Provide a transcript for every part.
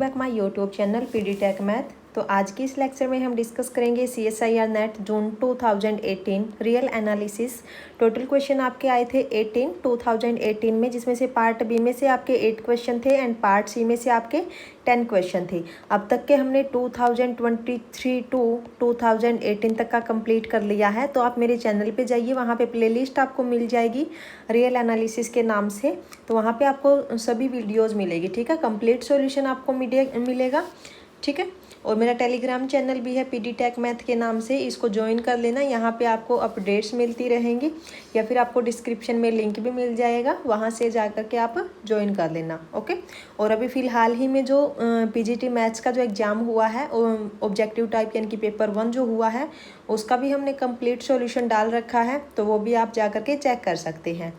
Back my YouTube channel PD tech math. तो आज की इस लेक्चर में हम डिस्कस करेंगे CSIR नेट जून 2018 रियल एनालिसिस। टोटल क्वेश्चन आपके आए थे 2018 में, जिसमें से पार्ट बी में से आपके 8 क्वेश्चन थे एंड पार्ट सी में से आपके 10 क्वेश्चन थे। अब तक के हमने 2023 टू 2018 तक का कंप्लीट कर लिया है। तो आप मेरे चैनल पे जाइए, वहाँ पे प्लेलिस्ट आपको मिल जाएगी रियल एनालिसिस के नाम से। तो वहाँ पे आपको सभी वीडियोज़ मिलेगी, ठीक है। कंप्लीट सॉल्यूशन आपको मिलेगा, ठीक है। और मेरा टेलीग्राम चैनल भी है पीडी टेक मैथ के नाम से, इसको ज्वाइन कर लेना। यहाँ पे आपको अपडेट्स मिलती रहेंगी, या फिर आपको डिस्क्रिप्शन में लिंक भी मिल जाएगा, वहाँ से जा कर के आप ज्वाइन कर लेना, ओके। और अभी फ़िलहाल ही में जो पीजीटी मैथ्स का जो एग्ज़ाम हुआ है, ऑब्जेक्टिव टाइप यानी कि पेपर 1 जो हुआ है, उसका भी हमने कंप्लीट सॉल्यूशन डाल रखा है, तो वो भी आप जा कर के चेक कर सकते हैं।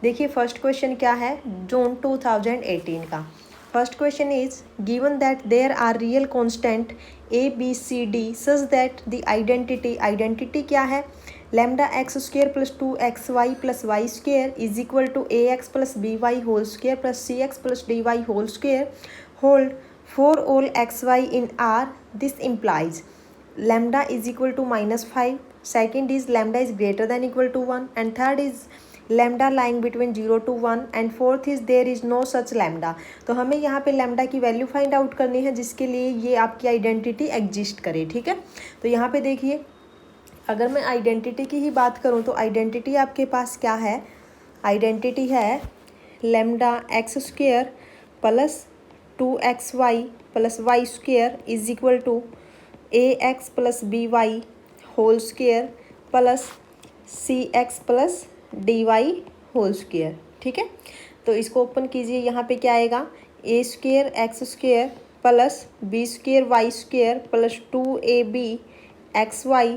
देखिए फर्स्ट क्वेश्चन क्या है जून 2018 का। First question is given that there are real constant a b c d such that the identity क्या है, lambda x square plus 2xy plus y square is equal to ax plus by whole square plus cx plus dy whole square hold for all xy in R. This implies lambda is equal to -5. Second is lambda is greater than equal to 1, and third is lambda lying between 0 to 1, and fourth is there is no such lambda. तो हमें यहाँ पे lambda की value find out करनी है, जिसके लिए ये आपकी आइडेंटिटी एग्जिस्ट करे, ठीक है। तो यहाँ पे देखिए, अगर मैं आइडेंटिटी की ही बात करूँ तो आइडेंटिटी आपके पास क्या है, आइडेंटिटी है lambda X square plus 2xy प्लस Y square is equal to ax plus by whole square plus cx plus dy whole square, ठीक है। तो इसको ओपन कीजिए, यहाँ पे क्या आएगा, A square X square plus B square Y square plus 2ab X Y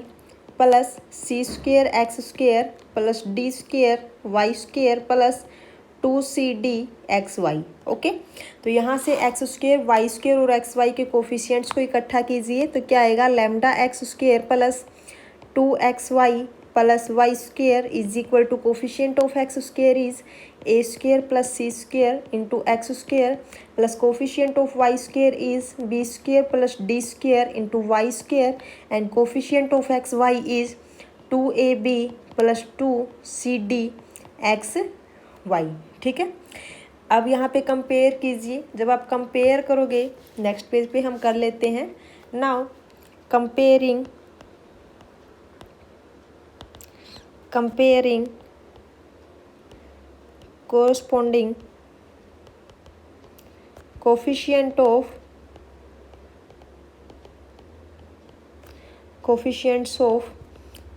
plus C square X square plus D square Y square plus 2cd X Y, okay. तो यहाँ से एक्स स्क्वेयर वाई स्क्वेयर और X Y के coefficients को इकट्ठा कीजिए, तो क्या आएगा, lambda X square plus 2xy प्लस Y square is equal to coefficient of X square is A square plus C square into X square plus coefficient of Y square is B square plus D square into Y square and coefficient of X Y is 2ab plus 2cd X Y, ठीक है। अब यहाँ पे compare कीजिए, जब आप compare करोगे, next page पे हम कर लेते हैं। Now comparing corresponding coefficients of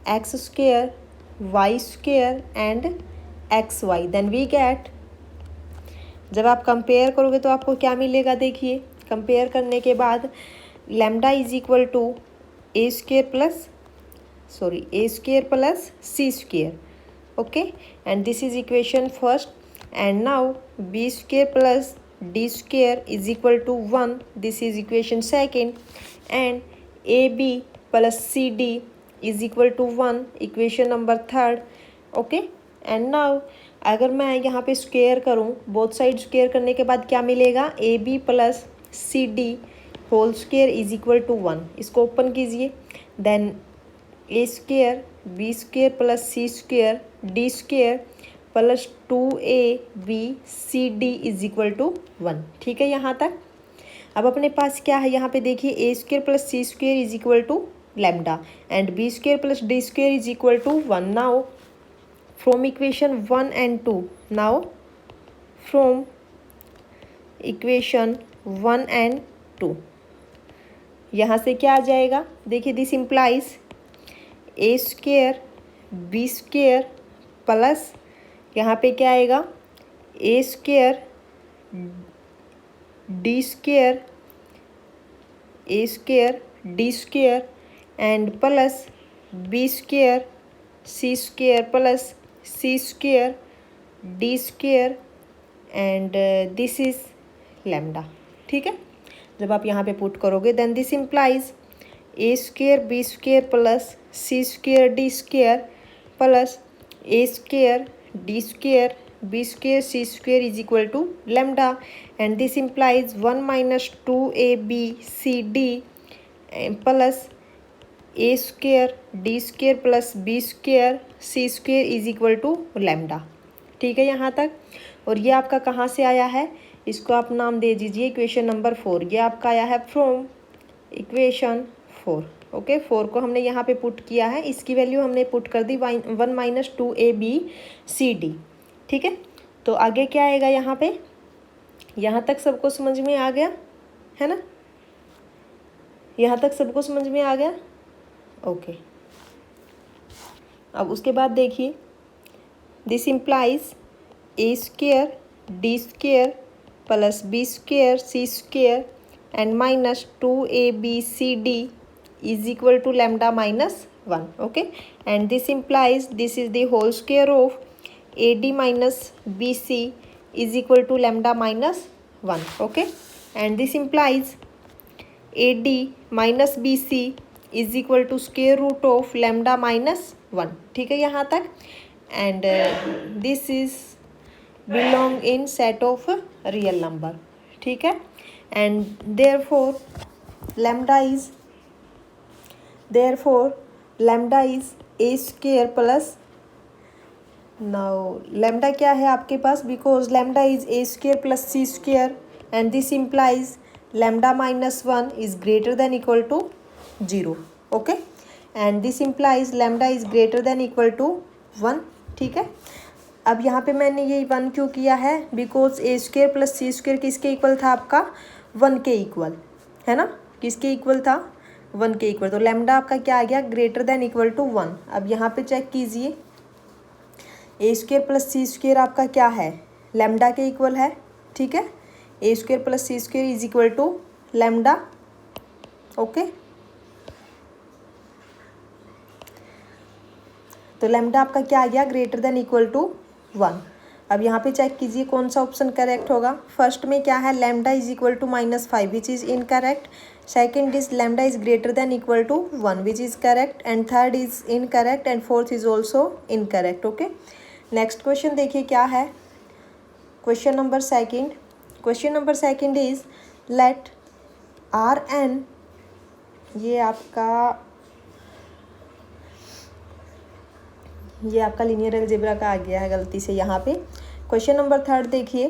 x square y square and xy, then we get, जब आप कंपेयर करोगे तो आपको क्या मिलेगा, देखिए कंपेयर करने के बाद lambda is equal to A square plus C square, okay, and this is equation first, and now b square plus d square is equal to 1, this is equation second, and ab plus cd is equal to 1, equation number third, okay। and now अगर मैं यहाँ पे square करूँ, both side square करने के बाद क्या मिलेगा, ab plus C D whole square is equal to 1, इसको ओपन कीजिए, then A square B square plus C square D square plus 2ab is equal to 1, ठीक है यहाँ तक। अब अपने पास क्या है, यहाँ पे देखिए A square plus C square is equal to lambda and B square plus D square is equal to 1। Now from equation 1 and 2, now from equation 1 and 2 यहाँ से क्या आ जाएगा, देखिए this implies A square B square plus यहाँ पे क्या आएगा, A square D square and plus B square C square plus C square D square and this is lambda, ठीक है। जब आप यहाँ पे पुट करोगे, then this implies A square B square plus C square D square plus A square D square B square C square is equal to lambda and this implies 1 minus 2ab/cd plus A square D square plus B square C square is equal to lambda. ठीक है यहाँ तक। और ये आपका कहाँ से आया है, इसको आप नाम दे दीजिए इक्वेशन नंबर 4। ये आपका आया है फ्रॉम इक्वेशन 4। ओके, 4 को हमने यहाँ पे पुट किया है, इसकी वैल्यू हमने पुट कर दी 1 माइनस 2ab/cd। ठीक है, तो आगे क्या आएगा यहाँ पे, यहाँ तक सबको समझ में आ गया है ना, यहाँ तक सबको समझ में आ गया। ओके, अब उसके बाद देखिए, this implies A square D square plus B square C square and minus 2ab/cd is equal to lambda minus 1. Okay, and this implies this is the whole square of ad minus bc is equal to lambda minus 1. Okay, and this implies ad minus bc is equal to square root of lambda minus 1. ठीक है यहाँ तक। and this is belong in set of real number। ठीक है, and therefore lambda is a square plus, now lambda क्या है आपके पास, because lambda is a square plus c square and this implies lambda minus 1 is greater than equal to 0। okay, and this implies lambda is greater than equal to 1। ठीक है, अब यहाँ पे मैंने ये 1 क्यों किया है, because A square plus C square किसके इक्वल था आपका, 1 के इक्वल है ना, किसके इक्वल था, 1 के इक्वल। तो लैम्डा आपका क्या आ गया, ग्रेटर देन इक्वल टू 1। अब यहाँ पे चेक कीजिए, A square plus C square आपका क्या है, लैम्डा के इक्वल है। ठीक है, A square plus C square is equal to lambda. Okay, तो लैम्डा आपका क्या आ गया, ग्रेटर देन इक्वल टू 1। अब यहाँ पे चेक कीजिए कौन सा ऑप्शन करेक्ट होगा। फर्स्ट में क्या है, lambda is equal to -5 which is incorrect. Second is lambda is greater than equal to 1 which is correct. And third is incorrect and fourth is also incorrect. Okay, next question देखिए क्या है, question number second. Question number second is let Rn, ये आपका linear algebra का आ गया है गलती से यहाँ पे। क्वेश्चन नंबर थर्ड देखिए,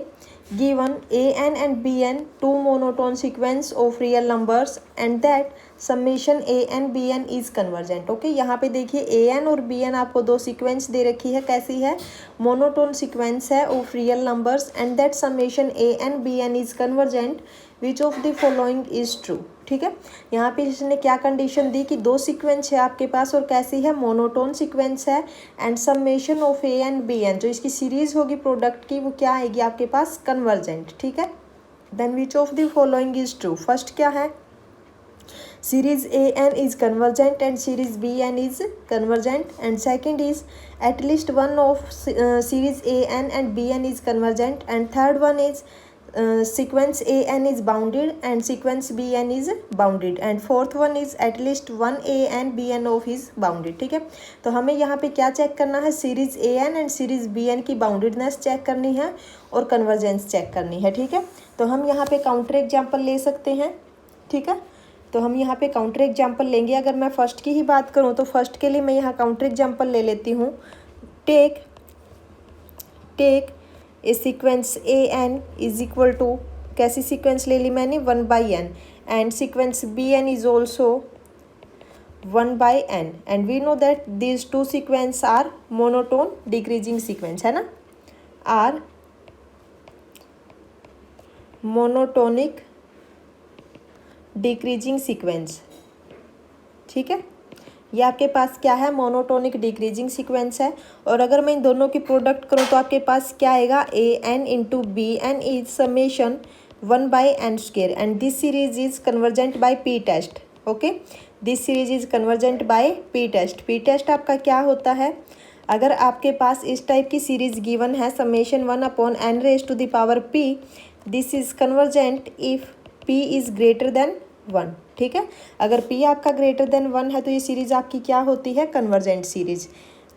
given an and bn two monotone sequence of real numbers and that summation an bn is convergent. Okay, यहाँ पे देखिए an और bn आपको दो सीक्वेंस दे रखी है, कैसी है, मोनोटोन सीक्वेंस है of real numbers and that summation an bn is convergent which of the following is true. ठीक है, यहाँ पे इसने क्या कंडीशन दी कि दो सीक्वेंस है आपके पास और कैसी है, मोनोटोन सीक्वेंस है and summation of an bn, जो इसकी सीरीज होगी प्रोडक्ट की, वो क्या आएगी आपके पास, कन्वर्जेंट। ठीक है, then which of the following is true. First क्या है, series an is convergent and series bn is convergent. And second is at least one of series an and bn is convergent. And third one is sequence an is bounded and sequence bn is bounded and fourth one is at least one an bn of is bounded। ठीक है, तो हमें यहाँ पे क्या check करना है, series an and series bn की बाउंडेडनेस चेक करनी है और कन्वर्जेंस चेक करनी है। ठीक है, तो हम यहाँ पे काउंटर एग्जाम्पल ले सकते हैं। ठीक है, तो हम यहाँ पे काउंटर एग्जाम्पल लेंगे। अगर मैं फर्स्ट की ही बात करूँ तो फर्स्ट के लिए मैं यहाँ काउंटर एग्जाम्पल ले लेती हूँ। Take a sequence an is equal to, कैसी सीक्वेंस ले ली मैंने, 1/n and sequence bn is also 1/n and we know that these two sequence are monotone decreasing sequence, है ना, आर मोनोटोनिक डिक्रीजिंग सीक्वेंस। ठीक है, ये आपके पास क्या है, मोनोटोनिक डिक्रीजिंग सीक्वेंस है। और अगर मैं इन दोनों की प्रोडक्ट करूँ तो आपके पास क्या आएगा, an into bn is summation 1/n² and this series is convergent by p test. Okay, this series is convergent by p test. p test आपका क्या होता है, अगर आपके पास इस टाइप की सीरीज गिवन है summation 1/n⁻p, this is convergent if p is greater than 1। ठीक है, अगर p आपका ग्रेटर देन 1 है तो ये सीरीज आपकी क्या होती है, कन्वर्जेंट सीरीज।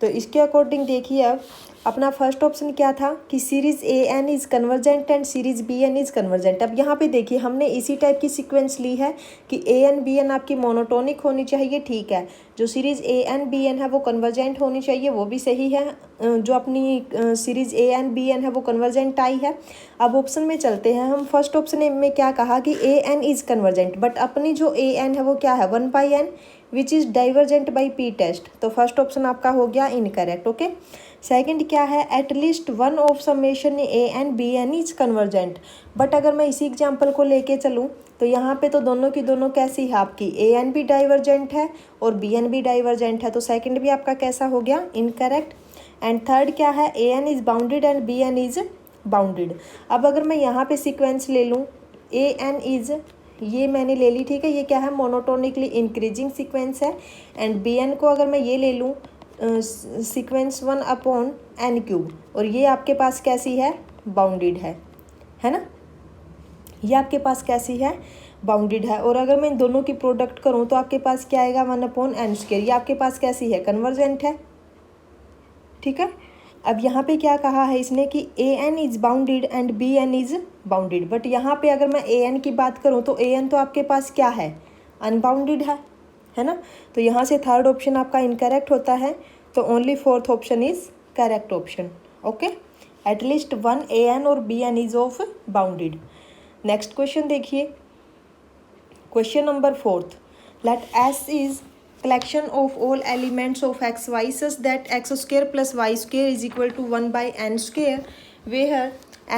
तो इसके अकॉर्डिंग देखिए अब अपना फर्स्ट ऑप्शन क्या था कि series A N is convergent and series B N is convergent. अब यहाँ पे देखिए हमने इसी टाइप की सीक्वेंस ली है कि ए एन बी एन आपकी मोनोटोनिक होनी चाहिए, ठीक है। जो series A N B N है वो कन्वर्जेंट होनी चाहिए, वो भी सही है। जो अपनी series A N B N है वो कन्वर्जेंट आई है। अब ऑप्शन में चलते हैं हम। फर्स्ट ऑप्शन में क्या कहा कि A N is convergent, but अपनी जो ए एन है वो क्या है 1/n which is divergent by p test. तो फर्स्ट ऑप्शन आपका हो गया इनकरेक्ट। ओके, सेकंड क्या है, at least one of summation a N B N is convergent. But अगर मैं इसी एग्जांपल को लेके चलूँ तो यहाँ पे तो दोनों की दोनों कैसी है आपकी, ए एन भी डाइवर्जेंट है और बी एन भी डाइवर्जेंट है, तो सेकंड भी आपका कैसा हो गया इनकरेक्ट। एंड थर्ड क्या है, A N is bounded and B N is bounded. अब अगर मैं यहाँ पे सीक्वेंस ले लूँ, ए एन इज़, ये मैंने ले ली, ठीक है, ये क्या है मोनोटोनिकली इंक्रीजिंग सीक्वेंस है। एंड बी एन को अगर मैं ये ले लूँ सीक्वेंस 1/n³, और ये आपके पास कैसी है बाउंडेड है ना, ये आपके पास कैसी है बाउंडेड है। और अगर मैं इन दोनों की प्रोडक्ट करूँ तो आपके पास क्या आएगा 1/n², ये आपके पास कैसी है कन्वर्जेंट है, ठीक है। अब यहाँ पे क्या कहा है इसने कि A N is bounded and B N is bounded, but यहाँ पे अगर मैं ए एन की बात करूँ तो ए एन तो आपके पास क्या है अनबाउंडेड है ना। तो यहाँ से थर्ड ऑप्शन आपका इनकरेक्ट होता है, तो only fourth option is correct option. Okay, at least one A N और B N is of bounded. Next question देखिए, question number 4, let S is collection of all elements of x y such that x² plus y² is equal to 1/n², where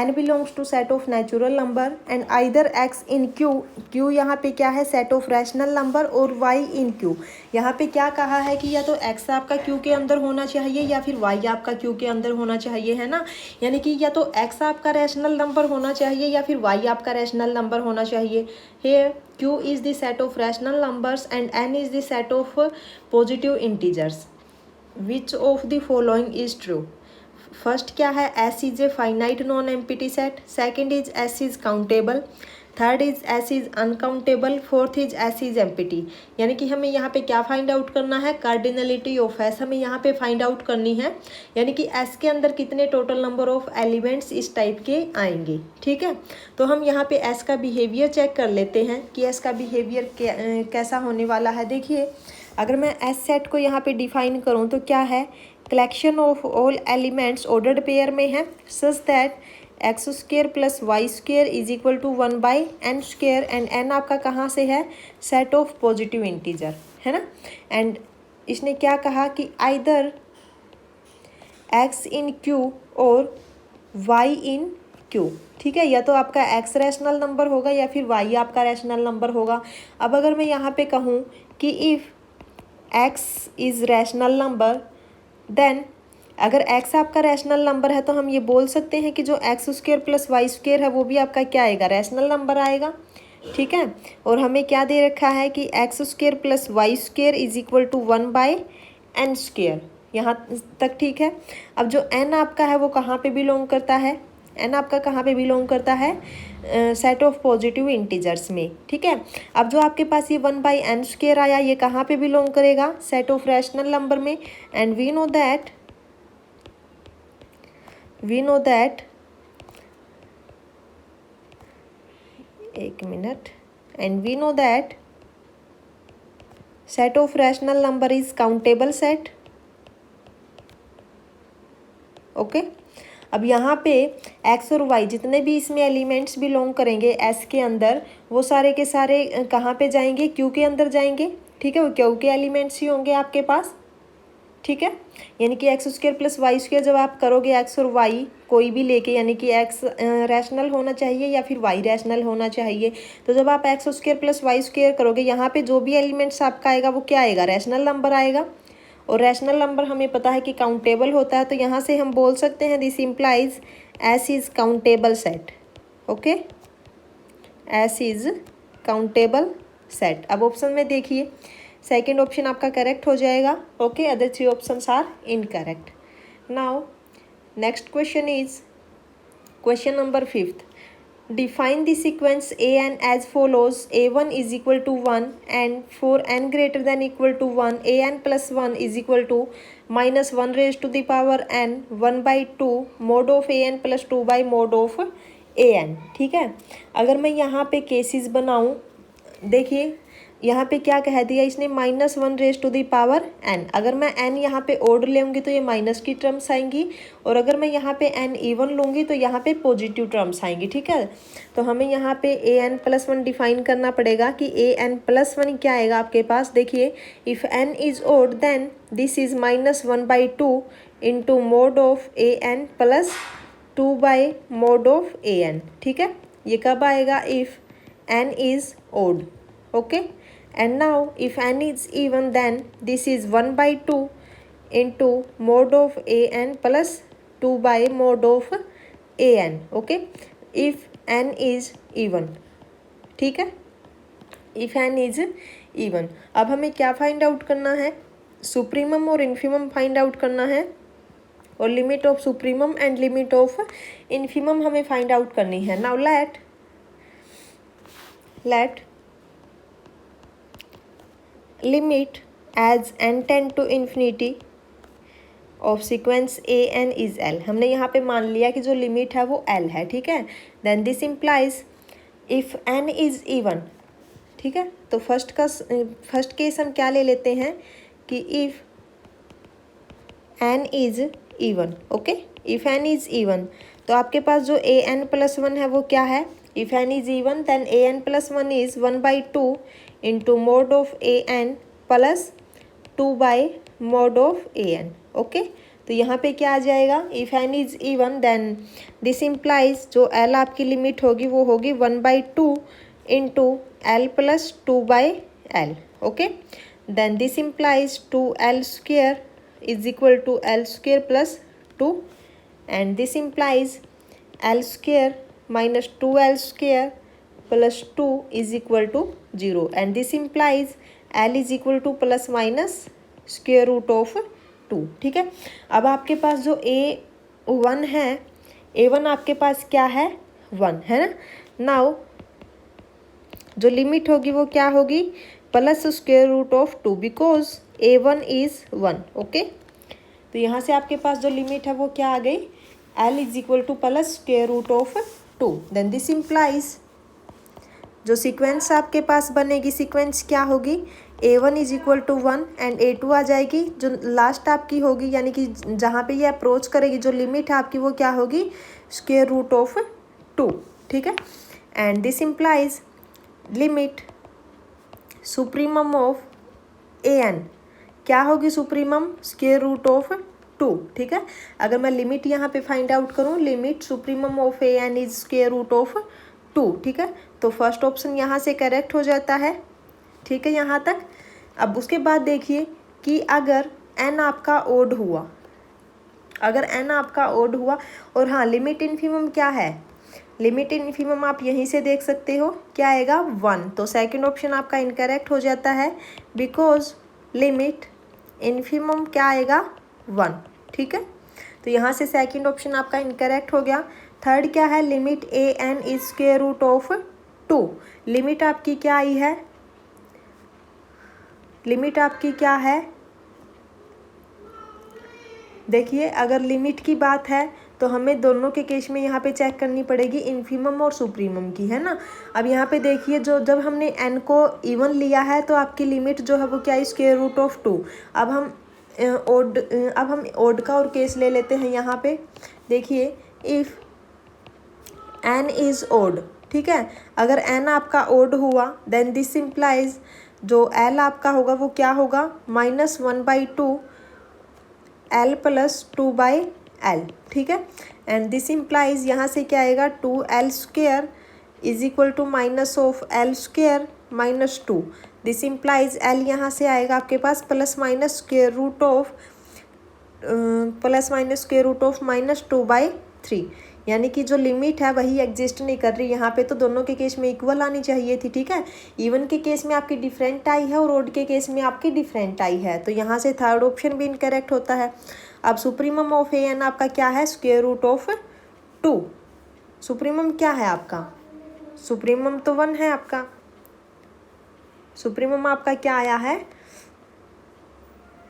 n belongs to set of natural number and either x in q यहाँ पे क्या है set of rational number, और y in q यहाँ पे क्या कहा है कि या तो x आपका q के अंदर होना चाहिए या फिर y आपका q के अंदर होना चाहिए, है ना। यानी कि या तो x आपका रैशनल नंबर होना चाहिए या फिर y आपका रैशनल नंबर होना चाहिए। Here q is the set of rational numbers and n is the set of positive integers. Which of the following is true? First क्या है, S is a finite non empty set, second is S is countable, third is S is uncountable, fourth is S is empty. यानी कि हमें यहाँ पे क्या find out करना है, कार्डिनलिटी ऑफ S हमें यहाँ पे फाइंड आउट करनी है, यानी कि S के अंदर कितने टोटल नंबर ऑफ एलिमेंट्स इस टाइप के आएंगे, ठीक है। तो हम यहाँ पे S का बिहेवियर चेक कर लेते हैं कि S का बिहेवियर कैसा होने वाला है। देखिए अगर मैं S सेट को यहाँ पे डिफाइन करूँ तो क्या है, collection of all elements ordered pair में है such that x² plus y² is equal to 1/n², and n आपका कहाँ से है सेट ऑफ पॉजिटिव इंटीजर, है ना। एंड इसने क्या कहा कि आइदर x इन q और y इन q, ठीक है, या तो आपका x रैशनल नंबर होगा या फिर y आपका रैशनल नंबर होगा। अब अगर मैं यहाँ पे कहूँ कि if x is rational number, then अगर x आपका रैशनल नंबर है तो हम ये बोल सकते हैं कि जो x² प्लस y² है वो भी आपका क्या आएगा रैशनल नंबर आएगा, ठीक है। और हमें क्या दे रखा है कि x² plus y² is equal to 1/n², यहाँ तक ठीक है। अब जो n आपका है वो कहाँ पे बिलोंग करता है, n आपका कहाँ पे बिलोंग करता है सेट ऑफ पॉजिटिव इंटीजर्स में, ठीक है। अब जो आपके पास ये 1/n² आया ये कहाँ पे बिलोंग करेगा सेट ऑफ रैशनल नंबर में, एंड वी नो दैट एक मिनट, and we know that set of rational number is countable set. Okay, अब यहाँ पे x और y जितने भी इसमें एलिमेंट्स बिलोंग करेंगे S के अंदर वो सारे के सारे कहाँ पे जाएंगे Q के अंदर जाएंगे, ठीक है, वो Q के एलिमेंट्स ही होंगे आपके पास, ठीक है। यानी कि x² प्लस y² जब आप करोगे x और y कोई भी लेके, यानी कि x रैशनल होना चाहिए या फिर y रैशनल होना चाहिए, तो जब आप x² प्लस y² करोगे यहाँ पे जो भी एलिमेंट्स आपका आएगा वो क्या आएगा रैशनल नंबर आएगा, और रैशनल नंबर हमें पता है कि काउंटेबल होता है, तो यहाँ से हम बोल सकते हैं this implies S is countable set. Okay, S is countable set. अब ऑप्शन में देखिए सेकंड ऑप्शन आपका करेक्ट हो जाएगा। Okay, other 3 options are incorrect. Now next question is question number 5, define the sequence an as follows: a1 is equal to 1 and for n greater than equal to 1 an plus 1 is equal to minus 1 raised to the power n 1 by 2 mod of an plus 2 by mod of an। ठीक है, अगर मैं यहाँ पे cases बनाऊँ, देखिए यहाँ पे क्या कह दिया इसने, minus 1 raise to the power n। अगर मैं n यहाँ पे ओड लूँगी तो ये माइनस की टर्म्स आएंगी, और अगर मैं यहाँ पे n इवन लूँगी तो यहाँ पे पॉजिटिव टर्म्स आएंगी। ठीक है, तो हमें यहाँ पे an प्लस 1 डिफाइन करना पड़ेगा कि an प्लस 1 क्या आएगा आपके पास। देखिए, if n is odd then this is minus 1 by 2 into mod of an plus 2 by mod of an। ठीक है, ये कब आएगा, if n is odd. Okay, and now if n is even then this is 1 by 2 into mod of an plus 2 by mod of an। okay, if n is even। ठीक है, if n is even। अब हमें क्या find out करना है, supremum और infimum find out करना है, और limit of supremum and limit of infimum हमें फाइंड आउट करनी है। Now let limit as n tend to infinity of sequence a n is l। हमने यहाँ पे मान लिया कि जो लिमिट है वो l है। ठीक है, then this implies if n is even। ठीक है, तो फर्स्ट केस हम क्या ले लेते हैं कि if n is even। Okay, if n is even तो आपके पास जो a n प्लस 1 है वो क्या है, if n is even then a n plus 1 is 1 by 2 into mod of a n plus 2 by mod of a n. Okay, तो यहाँ पे क्या आ जाएगा, if n is even then this implies जो एल आपकी लिमिट होगी वो होगी 1 by 2 into l plus 2 by l. Okay, then this implies 2l square is equal to l square plus 2, and this implies l square minus 2l square plus 2 is equal to 0, and this implies l is equal to plus minus square root of 2। ठीक है, अब आपके पास जो a1 है, a1 आपके पास क्या है, 1 है ना। नाउ जो लिमिट होगी वो क्या होगी, plus square root of 2 because a1 is 1। Okay, तो यहाँ से आपके पास जो लिमिट है वो क्या आ गई, l is equal to plus square root of 2। Then this implies जो सीक्वेंस आपके पास बनेगी, सीक्वेंस क्या होगी, a1 is equal to 1 and a2 आ जाएगी, जो लास्ट आपकी होगी यानी कि जहाँ पे ये अप्रोच करेगी जो लिमिट है आपकी वो क्या होगी, स्क्वेयर रूट ऑफ 2। ठीक है, and this implies limit supremum of an क्या होगी, सुप्रीमम स्क्वेयर रूट ऑफ 2। ठीक है, अगर मैं लिमिट यहाँ पे फाइंड आउट करूँ, limit supremum of an is square root of 2। ठीक है, तो फर्स्ट ऑप्शन यहाँ से करेक्ट हो जाता है। ठीक है, यहाँ तक। अब उसके बाद देखिए कि अगर n आपका ओड हुआ, अगर n आपका ओड हुआ, और हाँ लिमिट इन्फीमम क्या है, लिमिट इन्फीमम आप यहीं से देख सकते हो क्या आएगा, 1। तो सेकंड ऑप्शन आपका इनकरेक्ट हो जाता है बिकॉज लिमिट इन्फीमम क्या आएगा, 1। ठीक है, तो यहाँ से सेकंड ऑप्शन आपका इनकरेक्ट हो गया। थर्ड क्या है, limit a n is square root of 2। Limit आपकी क्या आई है, लिमिट आपकी क्या है, देखिए अगर लिमिट की बात है तो हमें दोनों के केस में यहाँ पे चेक करनी पड़ेगी इन्फीमम और सुप्रीमम की, है ना। अब यहाँ पे देखिए जो जब हमने n को इवन लिया है तो आपकी लिमिट जो है वो क्या है, स्क्वेयर रूट ऑफ 2। अब हम ओड का और केस ले लेते हैं यहाँ पे। देखिए इफ़ n इज़ ओड, ठीक है, अगर n आपका ओड हुआ देन दिस इम्प्लाइज जो l आपका होगा वो क्या होगा, -1 by 2 l plus 2 by l। ठीक है, एंड दिस इम्प्लाइज यहाँ से क्या आएगा, 2l square is equal to minus of l square minus 2। This implies l यहाँ से आएगा आपके पास plus minus square root of -2 by 3, यानी कि जो लिमिट है वही एग्जिस्ट नहीं कर रही यहाँ पे, तो दोनों के केस में इक्वल आनी चाहिए थी। ठीक है, इवन के केस में आपकी डिफरेंट आई है और ओड के केस में आपकी डिफरेंट आई है, तो यहाँ से थर्ड ऑप्शन भी इनकरेक्ट होता है। अब सुप्रीमम ऑफ ए एन आपका क्या है, स्क्वेयर रूट ऑफ 2। सुप्रीमम क्या है आपका, सुप्रीमम तो 1 है आपका, सुप्रीमम आपका क्या आया है,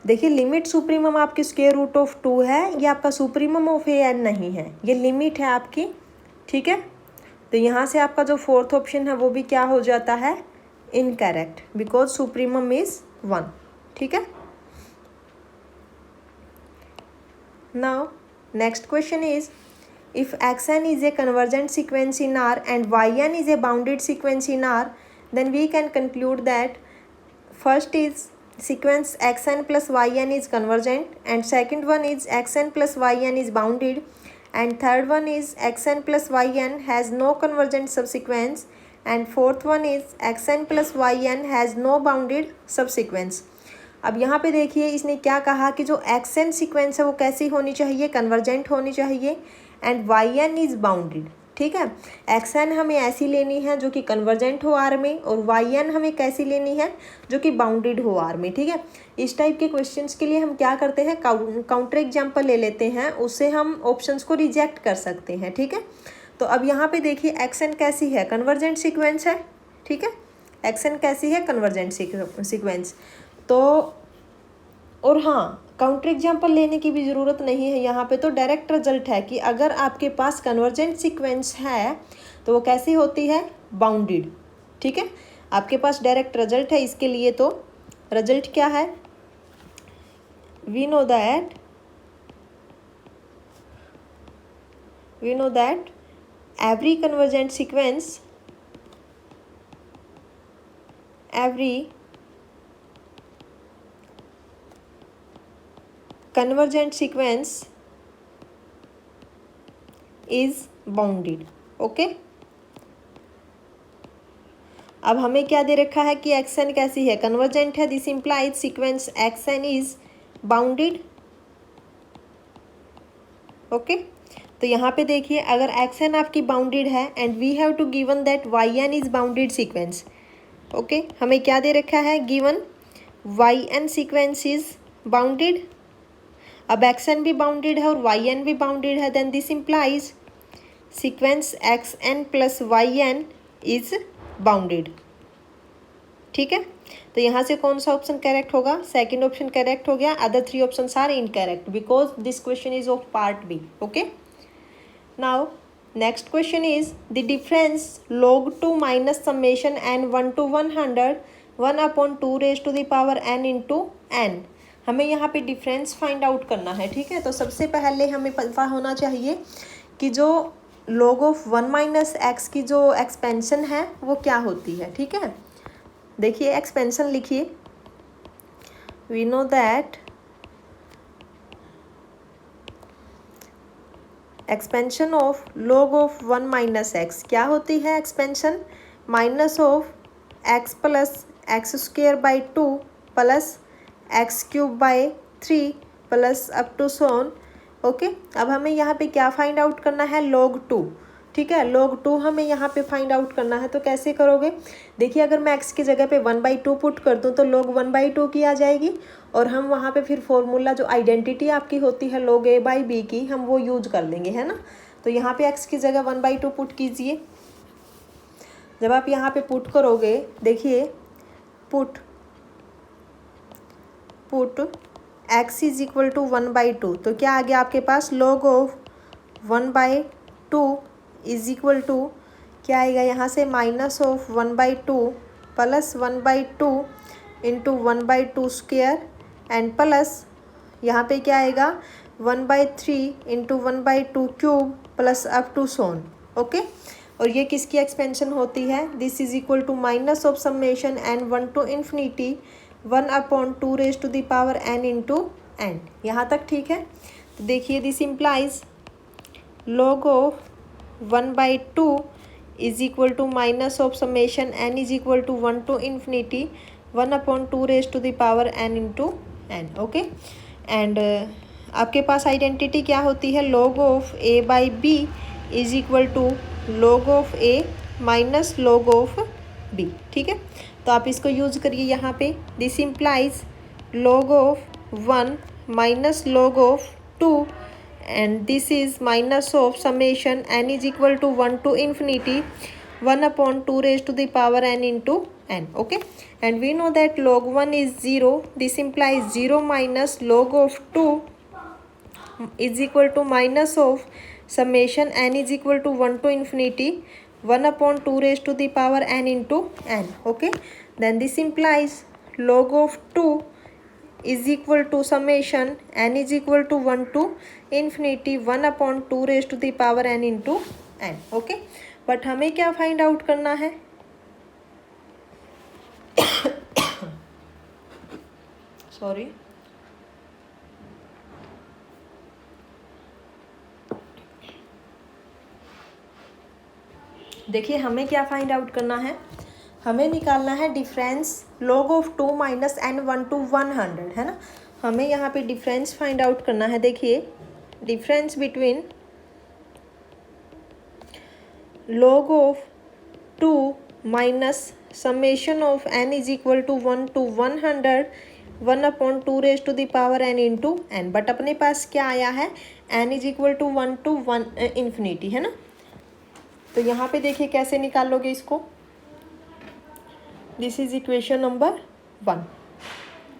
देखिए लिमिट सुप्रीमम आपकी स्क्वायर रूट ऑफ 2 है, ये आपका सुप्रीमम ऑफ ए एन नहीं है, ये लिमिट है आपकी, ठीक है। तो यहाँ से आपका जो फोर्थ ऑप्शन है वो भी क्या हो जाता है, इनकरेक्ट, बिकॉज सुप्रीमम इज 1, ठीक है। Now next question is, if xn is a convergent sequence in R and yn is a bounded sequence in R, then we can conclude that first is sequence xn plus yn is convergent, and second one is xn plus yn is bounded, and third one is xn plus yn has no convergent subsequence, and fourth one is xn plus yn has no bounded subsequence। अब यहाँ पे देखिए इसने क्या कहा कि जो xn sequence है वो कैसी होनी चाहिए, कन्वर्जेंट होनी चाहिए, एंड yn इज बाउंडेड, ठीक है। xn हमें ऐसी लेनी है जो कि कन्वर्जेंट हो R में, और yn हमें कैसी लेनी है जो कि बाउंडेड हो R में, ठीक है। इस टाइप के क्वेश्चंस के लिए हम क्या करते हैं, काउंटर एग्जाम्पल ले लेते हैं, उससे हम ऑप्शंस को रिजेक्ट कर सकते हैं, ठीक है। तो अब यहाँ पे देखिए xn कैसी है, कन्वर्जेंट सीक्वेंस है, ठीक है। xn कैसी है, कन्वर्जेंट सीक्वेंस। तो और हाँ, काउंटर एग्जाम्पल लेने की भी ज़रूरत नहीं है, यहाँ पे तो डायरेक्ट रिजल्ट है कि अगर आपके पास कन्वर्जेंट सीक्वेंस है तो वो कैसी होती है, बाउंडेड, ठीक है। आपके पास डायरेक्ट रिजल्ट है इसके लिए, तो रिजल्ट क्या है, we know that every convergent sequence, every convergent sequence is bounded, okay. अब हमें क्या दे रखा है कि xn कैसी है, कन्वर्जेंट है, this implies sequence xn is bounded, okay. तो यहाँ पे देखिए अगर xn आपकी बाउंडेड है and we have to given that yn is bounded sequence, okay. हमें क्या दे रखा है, given yn sequence is bounded, अब xn भी बाउंडेड है और yn भी बाउंडेड है, then this implies sequence xn plus yn is bounded, ठीक है। तो यहाँ से कौन सा ऑप्शन करेक्ट होगा, सेकंड ऑप्शन करेक्ट हो गया, other 3 options are incorrect because this question is of part b, okay. Now next question is the difference log 2 minus summation n 1 to 100 1/2 raised to the power n into n। हमें यहाँ पे difference find out करना है, ठीक है। तो सबसे पहले हमें पता होना चाहिए कि जो log ऑफ 1 माइनस एक्स की जो एक्सपेंशन है वो क्या होती है, ठीक है। देखिए एक्सपेंशन लिखिए, we know that expansion of log of 1 minus x क्या होती है, expansion minus of x plus x square by 2 plus x cube by 3 plus up to so on, okay. अब हमें यहाँ पे क्या फाइंड आउट करना है, log 2, ठीक है। log 2 हमें यहाँ पे फाइंड आउट करना है, तो कैसे करोगे, देखिए अगर मैं x की जगह पे 1/2 पुट कर दूँ तो log 1/2 की आ जाएगी, और हम वहाँ पे फिर फॉर्मूला जो आइडेंटिटी आपकी होती है log a बाई b की, हम वो यूज कर लेंगे, है ना। तो यहाँ पे x की जगह 1/2 पुट कीजिए। जब आप यहाँ पे पुट करोगे, देखिए put x is equal to 1/2, तो क्या आ गया आपके पास, log of 1/2 is equal to क्या आएगा यहाँ से, minus of 1/2 plus 1/2 into 1/2 square and plus यहाँ पे क्या आएगा 1/3 into 1/2 cube plus up to so on, okay. और ये किसकी एक्सपेंशन होती है, this is equal to minus of summation n 1 to infinity 1/2 raise to the power n into n। यहाँ तक ठीक है। तो देखिए this implies log of 1/2 is equal to minus of summation n is equal to 1 to infinity 1/2 raise to the power n into n, okay. And आपके पास identity क्या होती है, log of a by b is equal to log of a minus log of b, ठीक है। तो आप इसको यूज करिए यहाँ पे, this implies log of 1 minus log of 2 and this is minus of summation n is equal to 1 to infinity 1 upon 2 raised to the power n into n. Okay, and we know that log 1 is 0. This implies 0 minus log of 2 is equal to minus of summation n is equal to 1 to infinity 1 upon 2 raised to the power n into n. Okay, then this implies log of 2 is equal to summation n is equal to 1 to infinity 1 upon 2 raised to the power n into n. Okay, but हमें क्या find out करना है? Sorry, देखिए हमें क्या find out करना है? हमें निकालना है difference log of 2 minus n 1 to 100, है ना. हमें यहाँ पे डिफरेंस फाइंड आउट करना है. देखिए difference between log of 2 minus summation of n is equal to 1 to 100 1 upon 2 raised to the power n into n. But अपने पास क्या आया है? n is equal to 1 to 1 infinity, है ना. तो यहाँ पे देखिए कैसे निकालोगे इसको. This is equation number 1.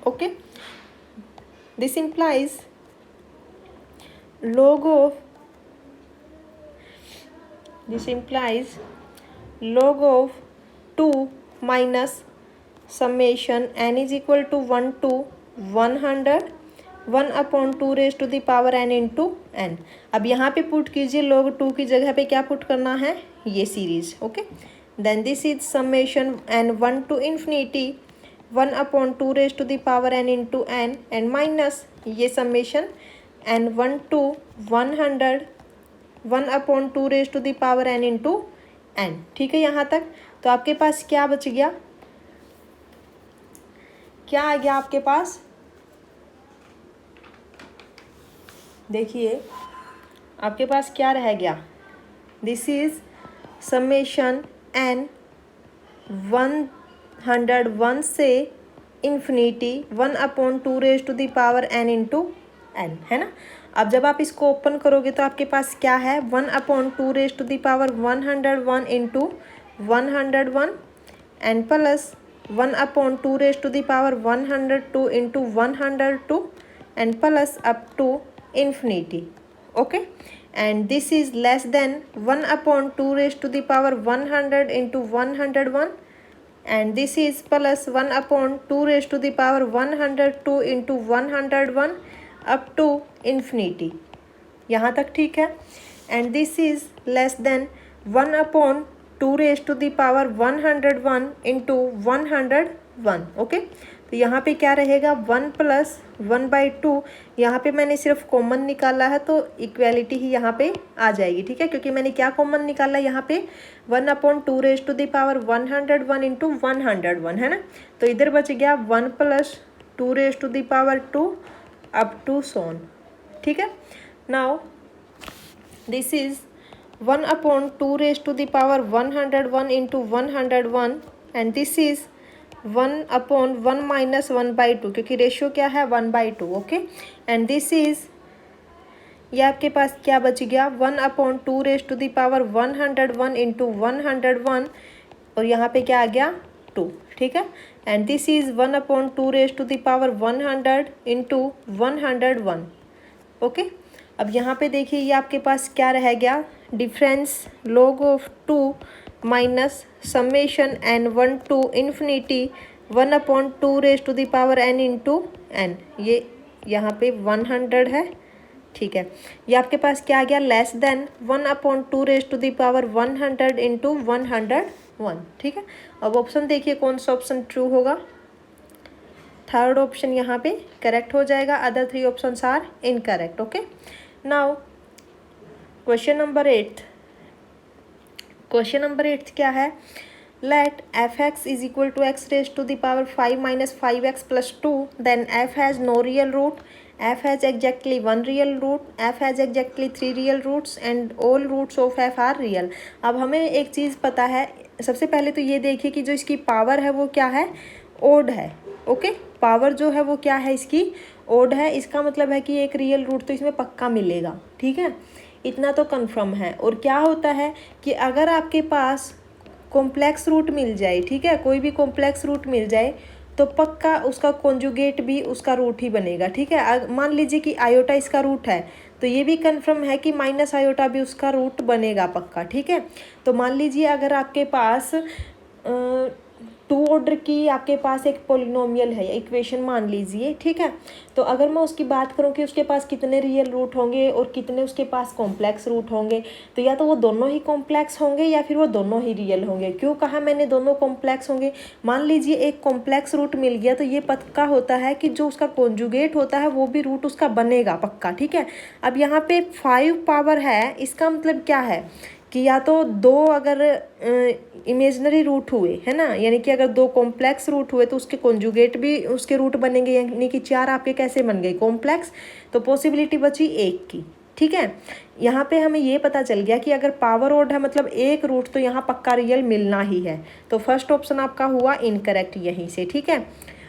Okay, this implies log of log of 2 minus summation n is equal to 1 to 100 1 upon 2 raised to the power n into n. अब यहाँ पे पुट कीजिए log 2 की जगह पे क्या पुट करना है? ये series. Okay, then this is summation n 1 to infinity 1 upon 2 raised to the power n into n and minus ये summation n 1 to 100 1 upon 2 raised to the power n into n. ठीक है यहाँ तक. तो आपके पास क्या बच गया? क्या आ गया आपके पास? देखिए आपके पास क्या रह गया? दिस इज समेशन n 101 से infinity 1 upon 2 raise to the power n into n, है ना. अब जब आप इसको ओपन करोगे तो आपके पास क्या है? 1 upon 2 raise to the power 101 into 101 and plus 1 upon 2 raise to the power 102 into 102 and plus up to infinity. Okay, and this is less than 1 upon 2 raised to the power 100 into 101 and this is plus 1 upon 2 raised to the power 102 into 101 up to infinity. यहाँ तक ठीक है. and this is less than 1 upon 2 raised to the power 101 into 101. Okay, तो यहाँ पे क्या रहेगा? 1 plus 1/2. यहाँ पे मैंने सिर्फ कॉमन निकाला है तो इक्वेलिटी ही यहाँ पे आ जाएगी. ठीक है, क्योंकि मैंने क्या कॉमन निकाला है यहाँ पे? 1 upon 2 raise to the power 101 into 101, है ना. तो इधर बच गया 1 plus 2 raise to the power 2 up to so on. ठीक है, now this is 1 upon 2 raise to the power 101 into 101 and this is 1 upon 1 minus 1/2 क्योंकि रेशियो क्या है? 1/2. ओके, एंड दिस इज ये आपके पास क्या बच गया? 1 upon 2 raise to the power 101 into 101 और यहाँ पे क्या आ गया? 2. ठीक है, and this is 1 upon 2 raise to the power 100 into 101. Okay, अब यहाँ पे देखिए ये आपके पास क्या रह गया? Difference log of 2 minus summation n 1 to infinity 1 upon 2 raise to the power n into n. ये यहाँ पे 100 है. ठीक है, ये आपके पास क्या आ गया? Less than 1 upon 2 raise to the power 100 into 101. ठीक है, अब ऑप्शन देखिए कौन सा ऑप्शन ट्रू होगा. थर्ड ऑप्शन यहाँ पे करेक्ट हो जाएगा. Other 3 options are incorrect. Okay, now question number 8. Question number 8 क्या है? Let f x is equal to x raise to the power 5 minus 5x plus 2 then f has no real root, f has exactly 1 real root, f has exactly 3 real roots and all roots of f are real. अब हमें एक चीज़ पता है. सबसे पहले तो ये देखिए कि जो इसकी पावर है वो क्या है? ओड है. ओके, पावर जो है वो क्या है? इसकी ओड है. इसका मतलब है कि एक रियल रूट तो इसमें पक्का मिलेगा. ठीक है, इतना तो कन्फर्म है. और क्या होता है कि अगर आपके पास कॉम्प्लेक्स रूट मिल जाए, ठीक है, कोई भी कॉम्प्लेक्स रूट मिल जाए तो पक्का उसका कॉन्जुगेट भी उसका रूट ही बनेगा, ठीक है। मान लीजिए कि आयोटा इसका रूट है तो ये भी कन्फर्म है कि माइनस आयोटा भी उसका रूट बनेगा पक्का, ठीक है। तो मान लीजिए अगर आपके पास 2 ऑर्डर की आपके पास एक पोलिनोमियल है, इक्वेशन मान लीजिए, ठीक है। तो अगर मैं उसकी बात करूं कि उसके पास कितने रियल रूट होंगे और कितने उसके पास कॉम्प्लेक्स रूट होंगे, तो या तो वो दोनों ही कॉम्प्लेक्स होंगे या फिर वो दोनों ही रियल होंगे। क्यों कहा मैंने दोनों कॉम्प्लेक्स होंगे? मान लीजिए एक कॉम्प्लेक्स रूट मिल गया तो ये पक्का होता है कि जो उसका कॉन्जुगेट होता है वो भी रूट उसका बनेगा पक्का, ठीक है। अब यहाँ पे 5 पावर है, इसका मतलब क्या है कि या तो 2 अगर इमेजनरी रूट हुए है ना, यानी कि अगर 2 कॉम्प्लेक्स रूट हुए तो उसके कॉन्जुगेट भी उसके रूट बनेंगे, यानी कि 4 आपके कैसे बन गए कॉम्प्लेक्स। तो पॉसिबिलिटी बची 1 की, ठीक है। यहाँ पे हमें ये पता चल गया कि अगर पावर ओड है मतलब 1 रूट तो यहाँ पक्का रियल मिलना ही है। तो फर्स्ट ऑप्शन आपका हुआ इनकरेक्ट यहीं से, ठीक है।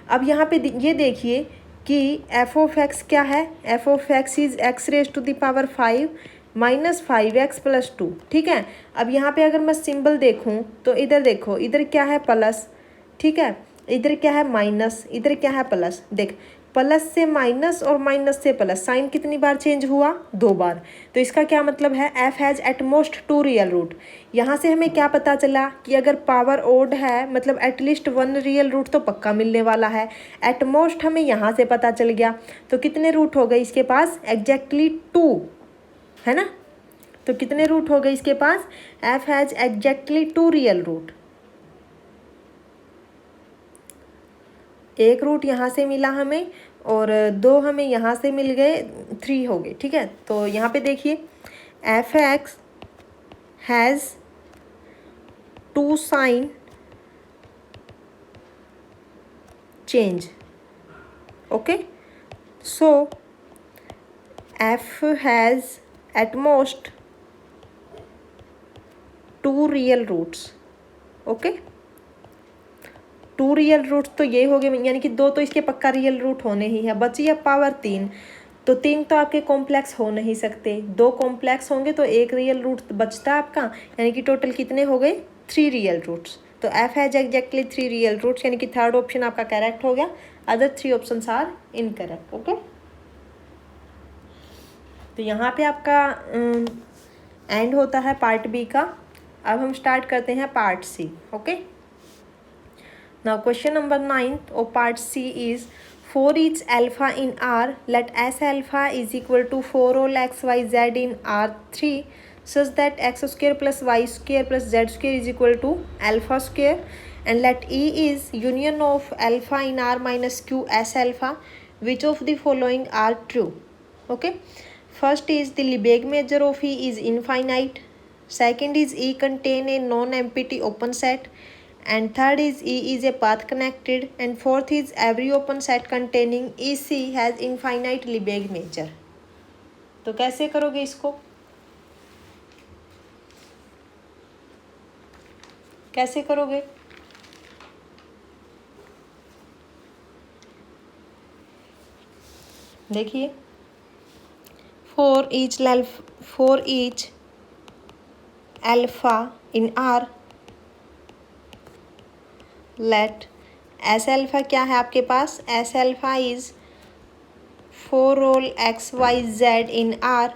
अब यहाँ पे ये देखिए कि एफ ऑफ एक्स क्या है, f of x is x raise to the power 5 minus 5x plus 2, ठीक है। अब यहाँ पे अगर मैं सिंबल देखूँ तो इधर देखो, इधर क्या है प्लस, ठीक है, इधर क्या है माइनस, इधर क्या है प्लस। देख प्लस से माइनस और माइनस से प्लस, साइन कितनी बार चेंज हुआ? 2 बार। तो इसका क्या मतलब है? F has at most 2 real root. यहाँ से हमें क्या पता चला कि अगर पावर ओड है मतलब एटलीस्ट 1 रियल रूट तो पक्का मिलने वाला है। एट मोस्ट हमें यहाँ से पता चल गया। तो कितने रूट हो गए इसके पास? एग्जैक्टली 2, है ना। तो कितने रूट हो गए इसके पास? F has exactly 2 real root. 1 root यहाँ से मिला हमें और 2 हमें यहाँ से मिल गए, 3 हो गए, ठीक है। तो यहाँ पे देखिए f x has 2 sign change, okay. So f has at most 2 real roots, okay. 2 real root तो ये हो गए, यानी कि 2 तो इसके पक्का रियल रूट होने ही है। बची अब पावर 3, तो 3 तो आपके कॉम्प्लेक्स हो नहीं सकते, 2 कॉम्प्लेक्स होंगे तो 1 रियल रूट बचता आपका, यानी कि टोटल कितने हो गए? 3 रियल रूट्स। तो f has exactly 3 real roots, यानी कि थर्ड ऑप्शन आपका करेक्ट हो गया। Other 3 options are incorrect, okay. तो यहाँ पे आपका एंड होता है पार्ट बी का। अब हम स्टार्ट करते हैं part c, okay. Now question number 9 of part C is for each alpha in R, let S alpha is equal to 4 all x y z in R3 such that x square plus y square plus z square is equal to alpha square, and let E is union of alpha in R minus Q S alpha. Which of the following are true? Okay. First is the Lebesgue measure of E is infinite. Second is E contain a non-empty open set. And third is E is a path connected, and fourth is every open set containing EC has infinite Lebesgue measure. तो कैसे करोगे इसको? कैसे करोगे? देखिए for each alpha in R, let S alpha क्या है आपके पास? S alpha is 4 all x y z in R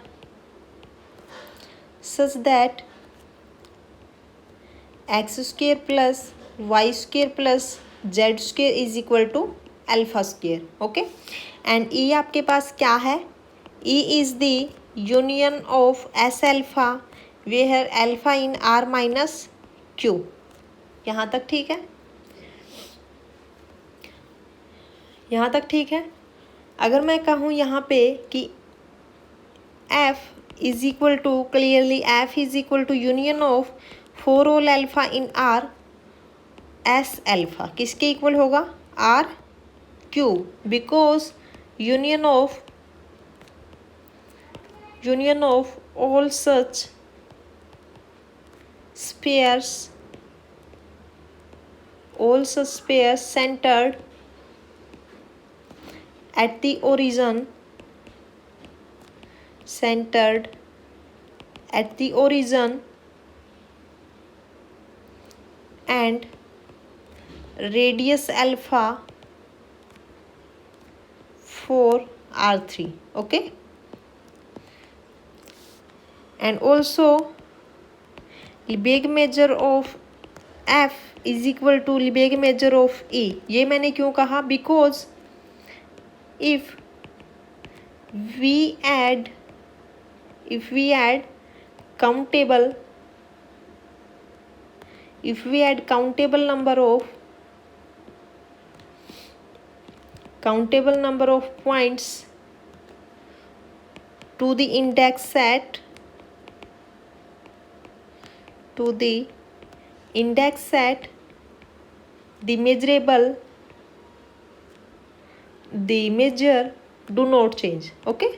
such that x square plus Y square plus z square is equal to alpha square, okay. And E आपके पास क्या है? E is the union of S alpha where alpha in R minus Q. यहाँ तक ठीक है? यहाँ तक ठीक है। अगर मैं कहूँ यहाँ पे कि f is equal to, clearly f is equal to union of 4 all alpha in r s alpha, किसके इक्वल होगा? r q, because union of all such spheres centered at the origin and radius alpha for R3. Okay, and also Lebesgue measure of F is equal to Lebesgue measure of E. ये मैंने क्यों कहा? Because if we add countable number of points to the index set, the measure do not change. Okay,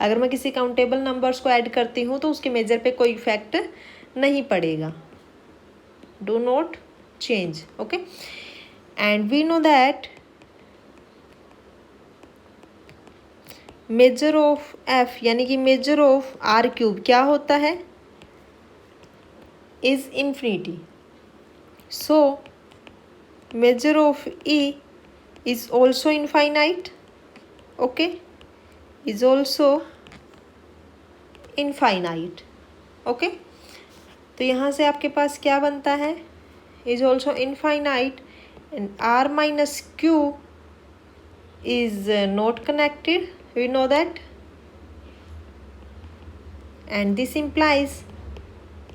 अगर मैं किसी countable numbers को add करती हूँ तो उसके मेजर पे कोई इफेक्ट नहीं पड़ेगा. Do not change. Okay, and we know that measure of f यानी कि मेजर ऑफ आर क्यूब क्या होता है? Is infinity. So measure of E is also infinite. Okay, is also infinite. Okay, तो यहाँ से आपके पास क्या बनता है? Is also infinite and r minus q is not connected. We know that, and this implies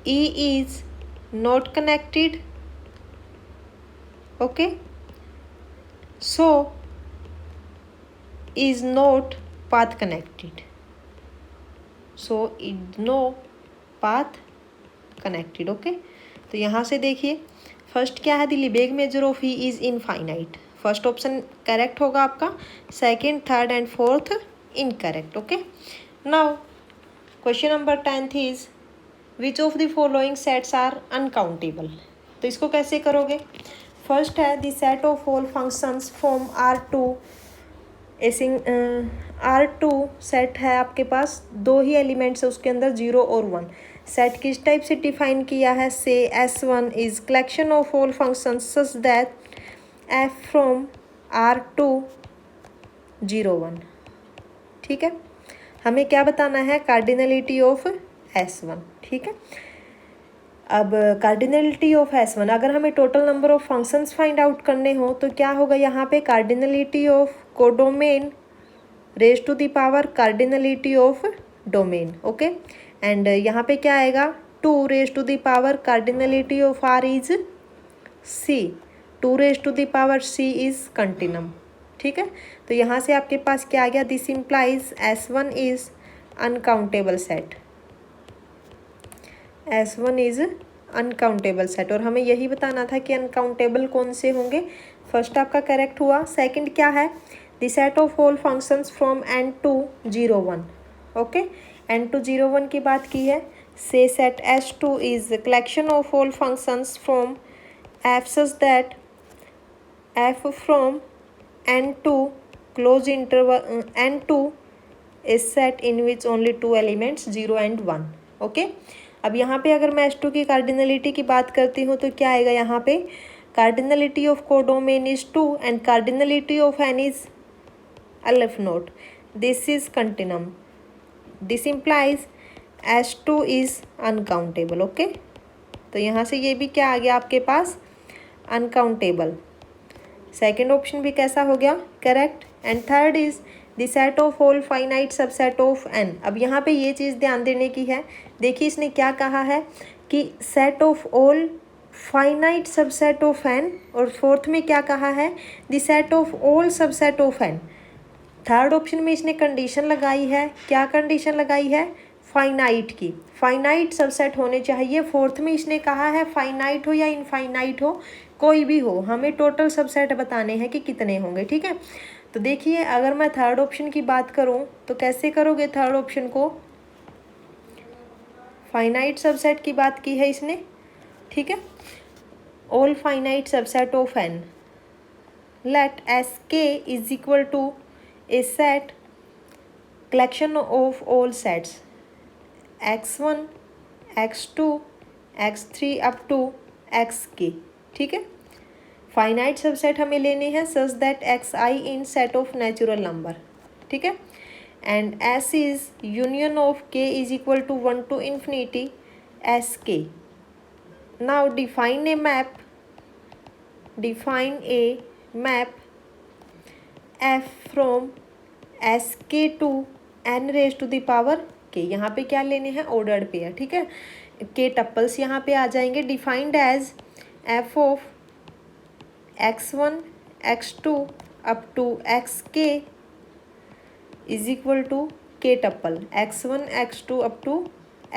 E is not connected. Okay, so is not path connected. So is no path connected. Okay, तो यहाँ से देखिए first क्या है? The Lebesgue measure of E is infinite. First option correct होगा आपका. Second, third and fourth incorrect. Okay, now question number 10th is which of the following sets are uncountable. तो इसको कैसे करोगे? फर्स्ट है the set of all functions from R2. R2 set है आपके पास, दो ही एलिमेंट्स है उसके अंदर, 0 और 1. सेट किस टाइप से डिफाइन किया है? से S1 is collection of all functions such that F from R2 0 1. ठीक है, हमें क्या बताना है? Cardinality of S1. ठीक है, अब कार्डिनलिटी ऑफ S1 अगर हमें total number of functions find out करने हो तो क्या होगा? यहाँ पे cardinality of codomain raise to the power cardinality of domain. Okay, and यहाँ पे क्या आएगा? 2 raise to the power cardinality of R is C. 2 raise to the power C is continuum. ठीक है, तो यहाँ से आपके पास क्या आ गया? This implies S1 is uncountable set. S1 is uncountable set, और हमें यही बताना था कि अनकाउंटेबल कौन से होंगे. फर्स्ट आपका करेक्ट हुआ. सेकंड क्या है? The set of all functions from n to 0 1. Okay, n to 0 1 की बात की है. से set S2 is collection of all functions from F such that F from n to close interval n2 is set in which only 2 elements 0 and 1. Okay, अब यहाँ पे अगर मैं S2 की कार्डिनलिटी की बात करती हूँ तो क्या आएगा? यहाँ पे cardinality of codomain is 2 and cardinality of n is aleph naught. This is continuum. This implies S2 is uncountable. Okay, तो यहाँ से ये भी क्या आ गया आपके पास? अनकाउंटेबल. सेकेंड ऑप्शन भी कैसा हो गया? Correct. And third is the set of all finite subset of n. अब यहाँ पे ये चीज़ ध्यान देने की है. देखिए इसने क्या कहा है कि set of all finite subset of n, और फोर्थ में क्या कहा है? The set of all subset of n. Third option में इसने कंडीशन लगाई है. क्या कंडीशन लगाई है? फाइनाइट की. फाइनाइट सबसेट होने चाहिए. फोर्थ में इसने कहा है फाइनाइट हो या इनफाइनाइट हो, कोई भी हो, हमें टोटल सबसेट बताने हैं कि कितने होंगे. ठीक है, तो देखिए अगर मैं थर्ड ऑप्शन की बात करूं तो कैसे करोगे थर्ड ऑप्शन को? फाइनाइट सबसेट की बात की है इसने. ठीक है, all finite subset of n. Let Sk is equal to a set collection of all sets x1 x2 x3 up to xk. ठीक है। फाइनाइट सबसेट हमें लेने हैं such that x i in set of natural number, ठीक है। And S is union of k is equal to 1 to infinity S के। Now define a map f from S k to N raise to the power k. यहाँ पे क्या लेने हैं, ordered pair, ठीक है। के टप्पल्स यहाँ पे आ जाएंगे, defined as f of x1 x2 up to xk is equal to k tuple x1 x2 up to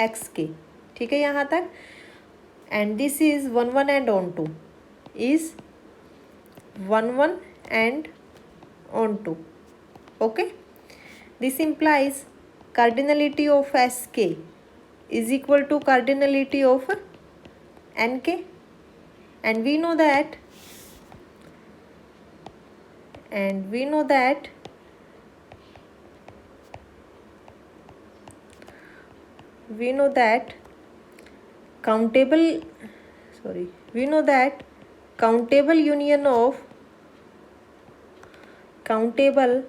xk, ठीक है यहाँ तक। And this is 1 1 and onto is 1 1 and onto, okay. This implies cardinality of sk is equal to cardinality of nk, and we know that countable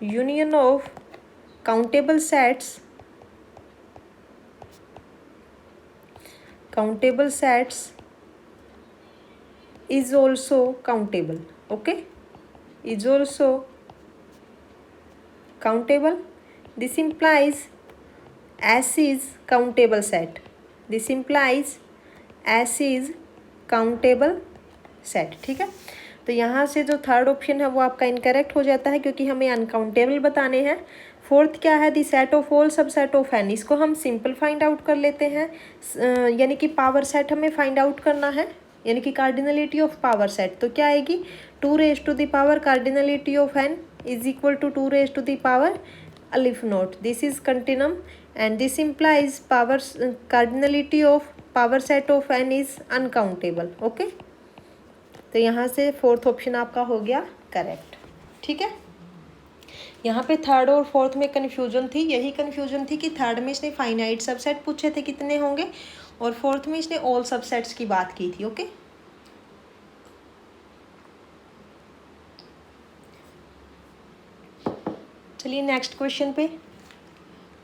union of countable sets is also countable, okay, is also countable. This implies S is countable set. This implies S is countable set, ठीक है। तो यहाँ से जो third option है वो आपका incorrect हो जाता है क्योंकि हमें अनकाउंटेबल बताने हैं। फोर्थ क्या है, दी सेट ऑफ ऑल सब सेट ऑफ एन। इसको हम सिंपल फाइंड आउट कर लेते हैं, यानी कि पावर सेट हमें फाइंड आउट करना है, यानी कि कार्डिनलिटी ऑफ पावर सेट। तो क्या आएगी, 2 raise to the power cardinality of N is equal to 2 raise to the power aleph naught. This is continuum and this implies cardinality of power set of n is uncountable, okay। तो यहाँ से fourth option आपका हो गया correct, ठीक है। यहाँ पे थर्ड और फोर्थ में कन्फ्यूजन थी, यही कन्फ्यूजन थी कि थर्ड में इसने फाइनाइट सबसेट पूछे थे कितने होंगे, और फोर्थ में इसने ऑल सबसेट्स की बात की थी, ओके। चलिए नेक्स्ट क्वेश्चन पे,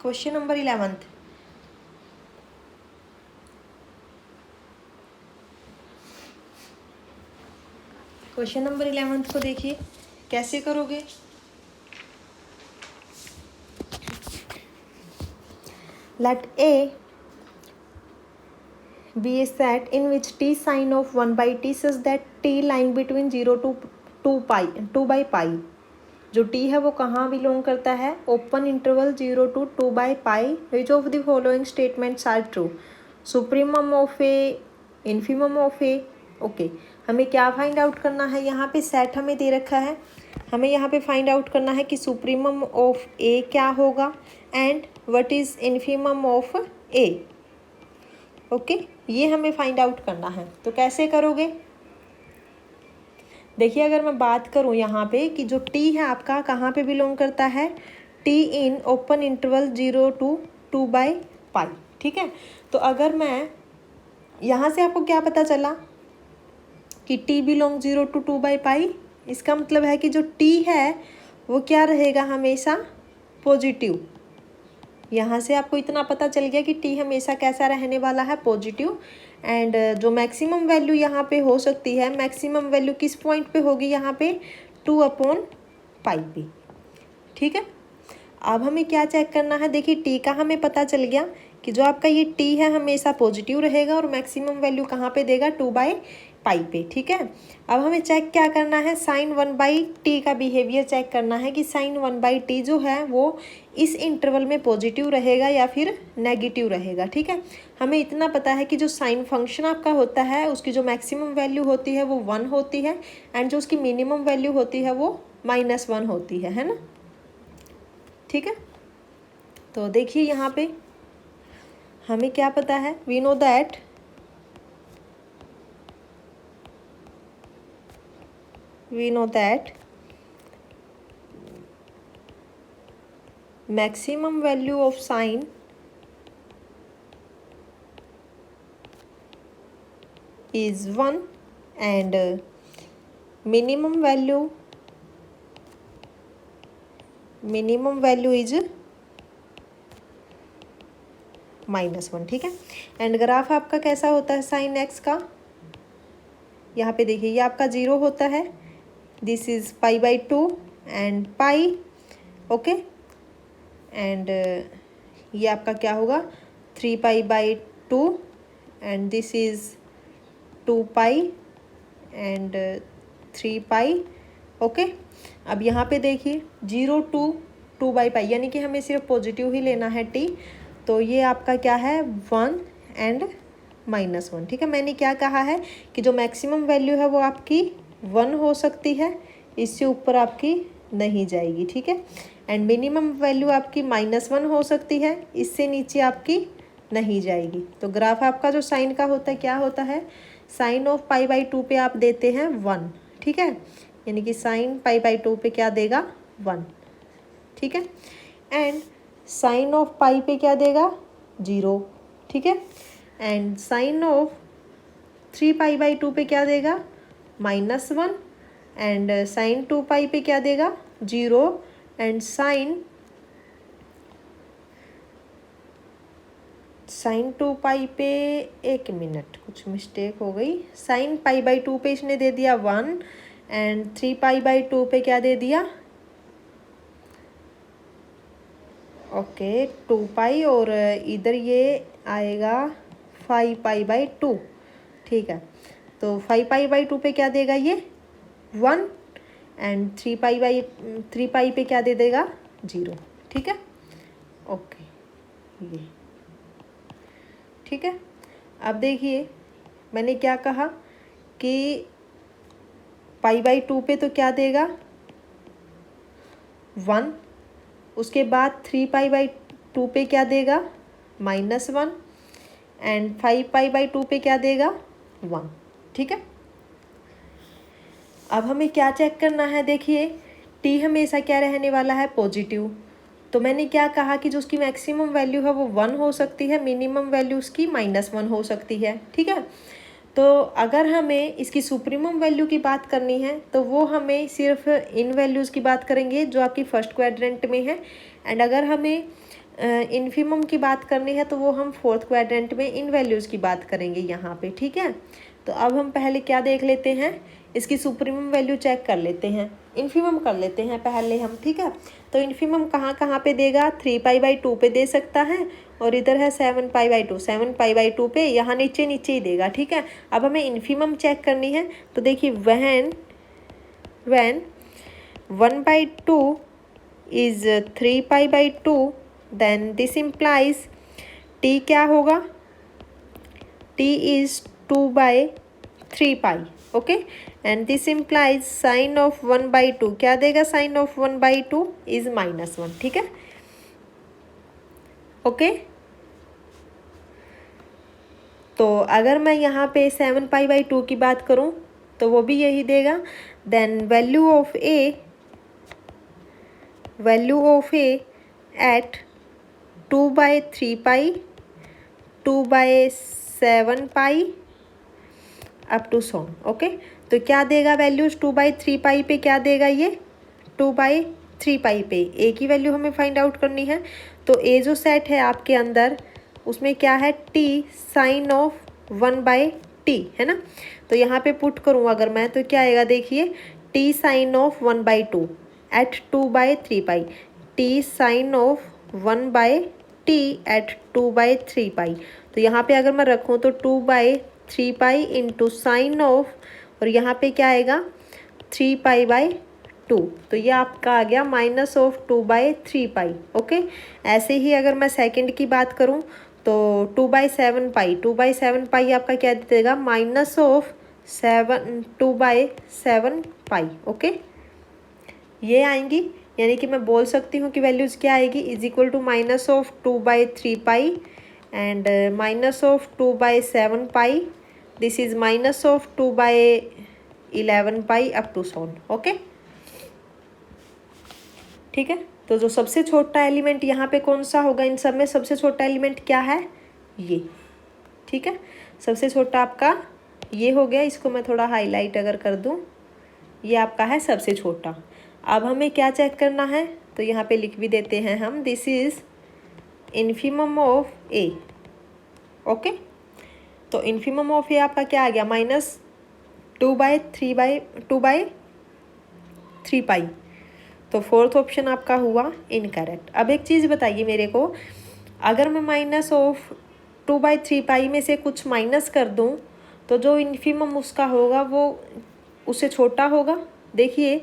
क्वेश्चन नंबर 11। क्वेश्चन नंबर 11 को देखिए कैसे करोगे। Let A B a set in which t sine of 1/t such that t lying between 0 to 2/पाई। जो टी है वो कहाँ बिलोंग करता है, ओपन इंटरवल 0 to 2/पाई। Which of the following statements are true, supremum of A, infimum of A, okay. हमें क्या फाइंड आउट करना है, यहाँ पे सेट हमें दे रखा है, हमें यहाँ पे फाइंड आउट करना है कि सुप्रीमम ऑफ ए क्या होगा and what is infimum of A, okay. ये हमें फाइंड आउट करना है। तो कैसे करोगे, देखिए अगर मैं बात करूँ यहाँ पे कि जो टी है आपका कहाँ पे बिलोंग करता है, T in open interval 0 to 2/पाई, ठीक है। तो अगर मैं यहाँ से, आपको क्या पता चला कि टी बिलोंग 0 to 2/पाई, इसका मतलब है कि जो टी है वो क्या रहेगा, हमेशा पॉजिटिव। यहाँ से आपको इतना पता चल गया कि टी हमेशा कैसा रहने वाला है, पॉजिटिव। एंड जो मैक्सिमम वैल्यू यहाँ पे हो सकती है, मैक्सिमम वैल्यू किस पॉइंट पे होगी, यहाँ पे 2/पाई पे, ठीक है। अब हमें क्या चेक करना है, देखिए टी का हमें पता चल गया कि जो आपका ये टी है हमेशा पॉजिटिव रहेगा और मैक्सिमम वैल्यू कहाँ पे देगा, 2/पाई पे, ठीक है। अब हमें चेक क्या करना है, साइन 1/t का बिहेवियर चेक करना है कि साइन 1/t जो है वो इस इंटरवल में पॉजिटिव रहेगा या फिर नेगेटिव रहेगा, ठीक है। हमें इतना पता है कि जो साइन फंक्शन आपका होता है उसकी जो मैक्सिमम वैल्यू होती है वो 1 होती है एंड जो उसकी मिनिमम वैल्यू होती है वो -1 होती है ना, ठीक है। तो देखिए यहाँ पे हमें क्या पता है, we know that maximum value of sine is 1 and minimum value is -1, ठीक है। एंड ग्राफ आपका कैसा होता है साइन एक्स का, यहाँ पे देखिए ये आपका 0 होता है, this is π/2 and pi, okay. And ये आपका क्या होगा 3π/2 and this is 2π and 3π, okay. अब यहाँ पे देखिए 0 to 2/π, यानी कि हमें सिर्फ पॉजिटिव ही लेना है t, तो ये आपका क्या है 1 एंड -1, ठीक है। मैंने क्या कहा है कि जो मैक्सिमम वैल्यू है वो आपकी 1 हो सकती है, इससे ऊपर आपकी नहीं जाएगी, ठीक है। एंड मिनिमम वैल्यू आपकी -1 हो सकती है, इससे नीचे आपकी नहीं जाएगी। तो ग्राफ आपका जो साइन का होता है क्या होता है, साइन ऑफ π/2 पे आप देते हैं 1, ठीक है। यानी कि साइन π/2 पे क्या देगा 1, ठीक है। एंड साइन ऑफ पाई पे क्या देगा 0, ठीक है। एंड साइन ऑफ 3π/2 पे क्या देगा -1 एंड साइन 2π पे क्या देगा 0 एंड साइन 2π पे, एक मिनट कुछ मिस्टेक हो गई, साइन π/2 पे इसने दे दिया 1 एंड 3π/2 पे क्या दे दिया, ओके 2π, और इधर ये आएगा 5π/2, ठीक है। तो 5π/2 पे क्या देगा ये 1 एंड 3π पे क्या दे देगा 0, ठीक है, ओके ये, ठीक है। अब देखिए मैंने क्या कहा कि π/2 पे तो क्या देगा 1, उसके बाद 3π/2 पे क्या देगा -1 एंड 5π/2 पे क्या देगा 1, ठीक है। अब हमें क्या चेक करना है, देखिए t हमेशा क्या रहने वाला है पॉजिटिव, तो मैंने क्या कहा कि जो उसकी मैक्सिमम वैल्यू है वो 1 हो सकती है, मिनिमम वैल्यू उसकी -1 हो सकती है, ठीक है। तो अगर हमें इसकी सुप्रीमम वैल्यू की बात करनी है तो वो हमें सिर्फ इन वैल्यूज़ की बात करेंगे जो आपकी फर्स्ट क्वाड्रेंट में है, एंड अगर हमें इन्फीमम की बात करनी है तो वो हम फोर्थ क्वाड्रेंट में इन वैल्यूज़ की बात करेंगे यहाँ पे, ठीक है। तो अब हम पहले क्या देख लेते हैं, इसकी सुप्रीमम वैल्यू चेक कर लेते हैं, इन्फीमम कर लेते हैं पहले हम, ठीक है। तो इन्फीमम कहाँ कहाँ पे देगा, 3π/2 पे दे सकता है, और इधर है 7π/2, 7π/2 पे, यहाँ नीचे नीचे ही देगा, ठीक है। अब हमें इन्फीमम चेक करनी है, तो देखिए when 1/2 is 3π/2 then this implies t क्या होगा, t is 2/3π, okay. And this implies sine of 1/2 क्या देगा, साइन ऑफ 1/2 इज -1, ठीक है, ओके। तो अगर मैं यहाँ पे 7π/2 की बात करूँ तो वो भी यही देगा, then value of A at 2/3π 2/7π up to so on, okay. तो क्या देगा वैल्यूज 2/3π पे क्या देगा, ये 2/3π पे ए की वैल्यू हमें फाइंड आउट करनी है। तो ए जो सेट है आपके अंदर उसमें क्या है t साइन ऑफ 1/t है ना, तो यहाँ पे पुट करूँ अगर मैं तो क्या आएगा, देखिए t sine of 1/2 at 2/3π, t sine of 1/t at 2/3π। तो यहाँ पे अगर मैं रखूँ तो 2/3π इंटू साइन ऑफ, और यहाँ पे क्या आएगा 3π/2, तो ये आपका आ गया -2/3π, ओके। ऐसे ही अगर मैं सेकंड की बात करूँ तो 2/7π आपका क्या दे देगा -2/7π, ओके। ये आएंगी, यानी कि मैं बोल सकती हूँ कि वैल्यूज़ क्या आएगी, is equal to -2/3π and -2/7π, this is -2/11π up to so on, okay, ठीक है। तो जो सबसे छोटा एलिमेंट यहाँ पे कौन सा होगा, इन सब में सबसे छोटा एलिमेंट क्या है, ये, ठीक है। सबसे छोटा आपका ये हो गया, इसको मैं थोड़ा हाईलाइट अगर कर दूं, ये आपका है सबसे छोटा। अब हमें क्या चेक करना है, तो यहाँ पे लिख भी देते हैं हम, this is infimum of A. Okay, तो इन्फीमम ऑफ ए आपका क्या आ गया, -2/3 तो फोर्थ ऑप्शन आपका हुआ इनकरेक्ट। अब एक चीज़ बताइए मेरे को, अगर मैं -2/3 में से कुछ माइनस कर दूं तो जो इन्फीमम उसका होगा वो उससे छोटा होगा। देखिए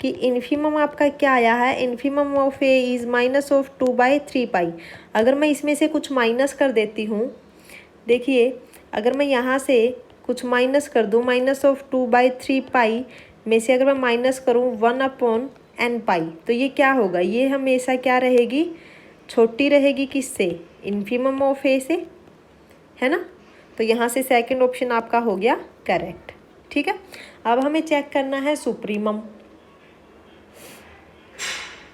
कि इन्फीमम आपका क्या आया है, इन्फीमम ऑफ ए इज़ -2/3। अगर मैं इसमें से कुछ माइनस कर देती हूँ, देखिए अगर मैं यहाँ से कुछ माइनस कर दूँ, -2/3 में से अगर मैं माइनस करूँ 1/n, तो ये क्या होगा, ये हमेशा क्या रहेगी, छोटी रहेगी किससे, इन्फीमम ऑफ ए से, है ना। तो यहाँ से सेकंड ऑप्शन आपका हो गया करेक्ट। ठीक है, अब हमें चेक करना है सुप्रीमम।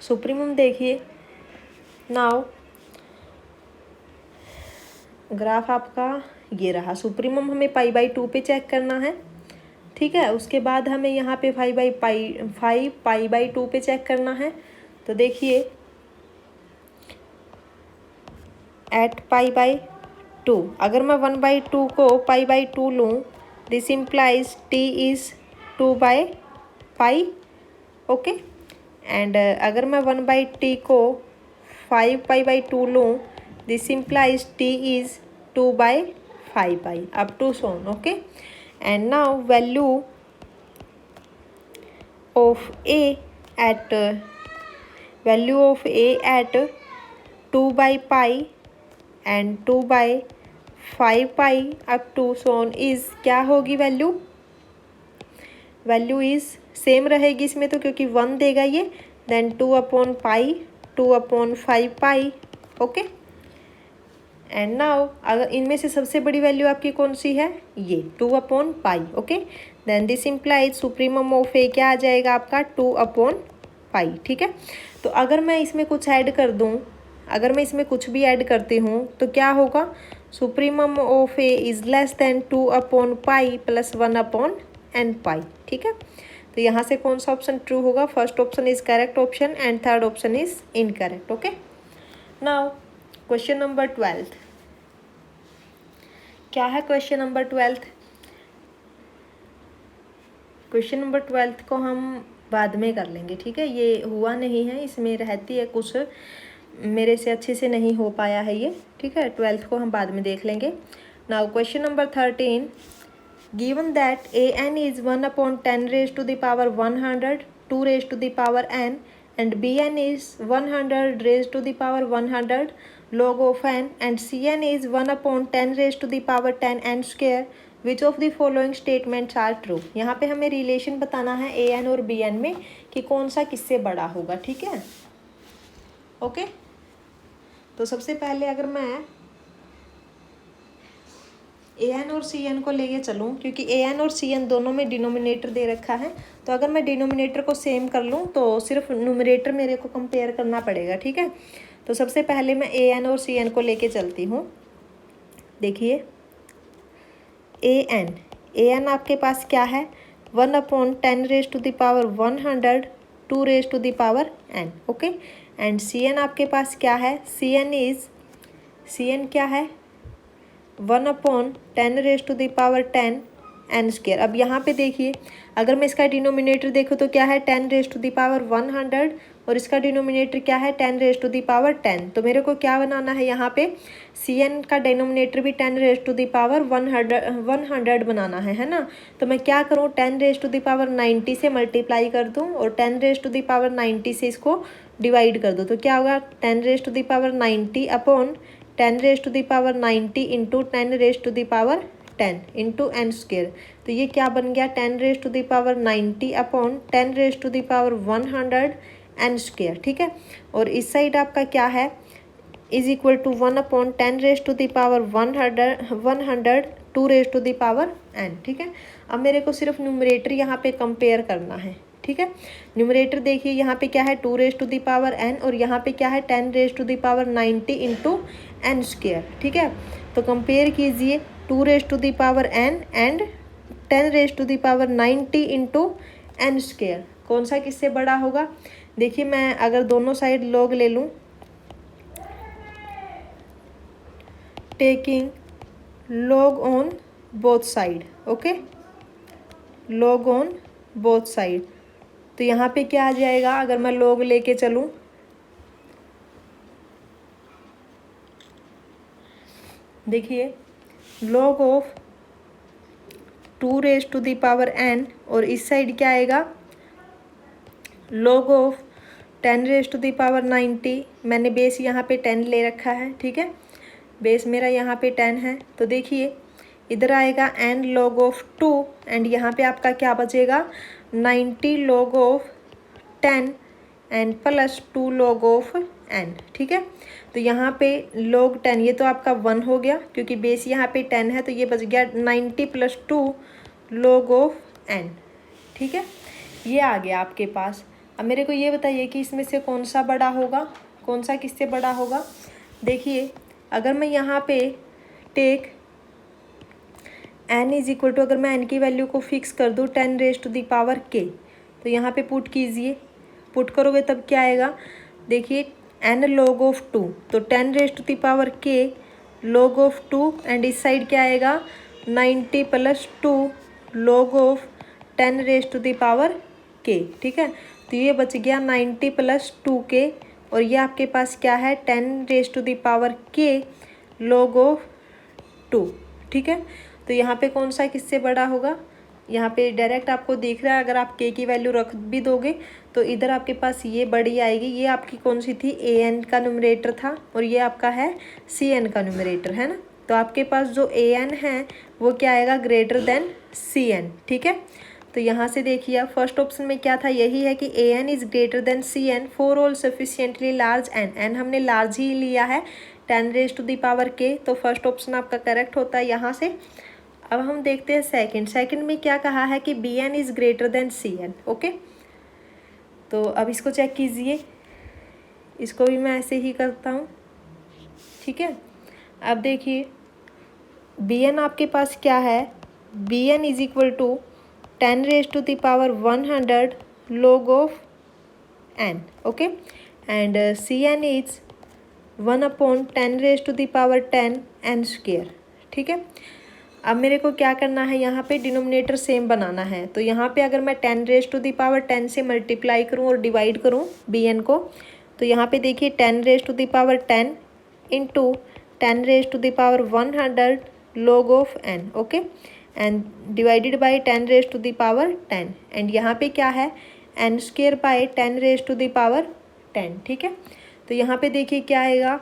सुप्रीमम देखिए, नाउ ग्राफ आपका ये रहा। सुप्रीमम हमें π/2 पे चेक करना है। ठीक है, उसके बाद हमें यहाँ पे 5π/2 पे चेक करना है। तो देखिए एट π/2, अगर मैं 1/2 को π/2 लूँ, this implies t is 2/π। Okay, and अगर मैं 1/t को 5π/2 लूँ, this implies t is 2/5π up to so on. Okay, and now value of a at 2/π and 2/5π up to so on is क्या होगी, वैल्यू इज सेम रहेगी इसमें तो, क्योंकि 1 देगा ये, देन 2/π 2/5π। ओके, एंड नाउ अगर इनमें से सबसे बड़ी वैल्यू आपकी कौन सी है, ये 2/π। Okay, then this implies supremum of A क्या आ जाएगा आपका 2/π। ठीक है, तो अगर मैं इसमें कुछ ऐड कर दूं, अगर मैं इसमें कुछ भी ऐड करती हूँ तो क्या होगा, supremum of A is less than 2/π plus 1/n। ठीक है, तो यहाँ से कौन सा ऑप्शन ट्रू होगा, first option is correct option and third option is incorrect. Okay, now question number 12 क्या है, क्वेश्चन नंबर 12 को हम बाद में कर लेंगे। ठीक है, ये हुआ नहीं है, इसमें रहती है कुछ, मेरे से अच्छे से नहीं हो पाया है ये। ठीक है, 12 को हम बाद में देख लेंगे। Now question number 13, given that an is 1/10⁻100, 2⁻n and bn is 100⁻100 log of n and cn is 1/10⁻10 n square, which of the following statements are true. यहाँ पे हमें रिलेशन बताना है ए एन और बी एन में कि कौन सा किससे बड़ा होगा। ठीक है, ओके, तो सबसे पहले अगर मैं ए एन और सी एन को लेके चलूँ, क्योंकि ए एन और सी एन दोनों में डिनोमिनेटर दे रखा है, तो अगर मैं डिनोमिनेटर को सेम कर लूँ तो सिर्फ न्यूमरेटर मेरे को कंपेयर करना पड़ेगा। ठीक है, तो सबसे पहले मैं ए एन और सी एन को लेके चलती हूँ। देखिए ए एन आपके पास क्या है, 1/10⁻100 2⁻n। Okay, and C N आपके पास क्या है, सी एन क्या है, 1/10⁻10 n स्क्वायर। अब यहाँ पे देखिए, अगर मैं इसका डिनोमिनेटर देखूँ तो क्या है, 10⁻100 और इसका डिनोमिनेटर क्या है, 10⁻10। तो मेरे को क्या बनाना है, यहाँ पे सी एन का डिनोमिनेटर भी 10⁻100 बनाना है ना। तो मैं क्या करूँ, 10⁻90 से मल्टीप्लाई कर दूँ और 10⁻90 से इसको डिवाइड कर दो, तो क्या होगा, 10⁻90 upon 10⁻90 into 10⁻10 into n square. तो ये क्या बन गया, 10⁻90 अपॉन 10⁻100 n स्क्वायर। ठीक है, और इस साइड आपका क्या है, इज इक्वल टू 1/10⁻100 2⁻n। ठीक है, अब मेरे को सिर्फ न्यूमरेटर यहाँ पे कंपेयर करना है। ठीक है, न्यूमरेटर देखिए यहाँ पे क्या है, 2⁻n और यहाँ पे क्या है, 10⁻90 इंटू n स्क्वायर। ठीक है, तो कंपेयर कीजिए 2⁻n and 10⁻90 into N square, कौन सा किससे बड़ा होगा? देखिए मैं अगर दोनों साइड log ले लूँ, taking log on both side, okay, log on both side, तो यहाँ पे क्या आ जाएगा अगर मैं log लेके चलूँ, देखिए log ऑफ 2⁻n और इस साइड क्या आएगा log ऑफ 10⁻90। मैंने बेस यहाँ पे 10 ले रखा है, ठीक है, बेस मेरा यहाँ पे 10 है, तो देखिए इधर आएगा n log ऑफ 2 एंड यहाँ पे आपका क्या बचेगा 90 log of 10 and plus 2 log of n, ठीक है। तो यहाँ पे log 10 ये तो आपका 1 हो गया क्योंकि बेस यहाँ पे 10 है, तो ये बच गया 90 + 2 log ऑफ n, ठीक है, ये आ गया आपके पास। अब मेरे को ये बताइए कि इसमें से कौन सा बड़ा होगा, कौन सा किससे बड़ा होगा? देखिए अगर मैं यहाँ पे टेक n = अगर मैं n की वैल्यू को फिक्स कर दूँ 10⁻k, तो यहाँ पे पुट कीजिए, पुट करोगे तब क्या आएगा, देखिए n log ऑफ 2, तो 10⁻k log ऑफ 2 एंड इस साइड क्या आएगा 90 + 2 log ऑफ 10⁻k, ठीक है। तो ये बच गया 90 + 2k और ये आपके पास क्या है 10⁻k log ऑफ 2, ठीक है। तो यहाँ पे कौन सा किससे बड़ा होगा, यहाँ पे डायरेक्ट आपको दिख रहा है, अगर आप k की वैल्यू रख भी दोगे तो इधर आपके पास ये बड़ी आएगी, ये आपकी कौन सी थी an का न्यूमरेटर था और ये आपका है cn का न्यूमरेटर, है ना। तो आपके पास जो an है वो क्या आएगा ग्रेटर देन cn, ठीक है। तो यहाँ से देखिए आप फर्स्ट ऑप्शन में क्या था, यही है कि an is greater then cn for all sufficiently large n हमने लार्ज ही लिया है 10⁻k, तो फर्स्ट ऑप्शन आपका करेक्ट होता है यहाँ से। अब हम देखते हैं सेकंड में क्या कहा है कि bn is greater then cn, okay. तो अब इसको चेक कीजिए, इसको भी मैं ऐसे ही करता हूँ, ठीक है। अब देखिए bn आपके पास क्या है, bn = 10⁻100 log of n, okay, and cn is 1/10⁻10 n square, ठीक है। अब मेरे को क्या करना है, यहाँ पे डिनोमिनेटर सेम बनाना है, तो यहाँ पे अगर मैं 10⁻10 से मल्टीप्लाई करूँ और डिवाइड करूँ bn को, तो यहाँ पे देखिए 10⁻10 into 10⁻100 log of n, okay, and divided by 10⁻10 and यहाँ पे क्या है n² बाई 10⁻10, ठीक है। तो यहाँ पे देखिए क्या आएगा,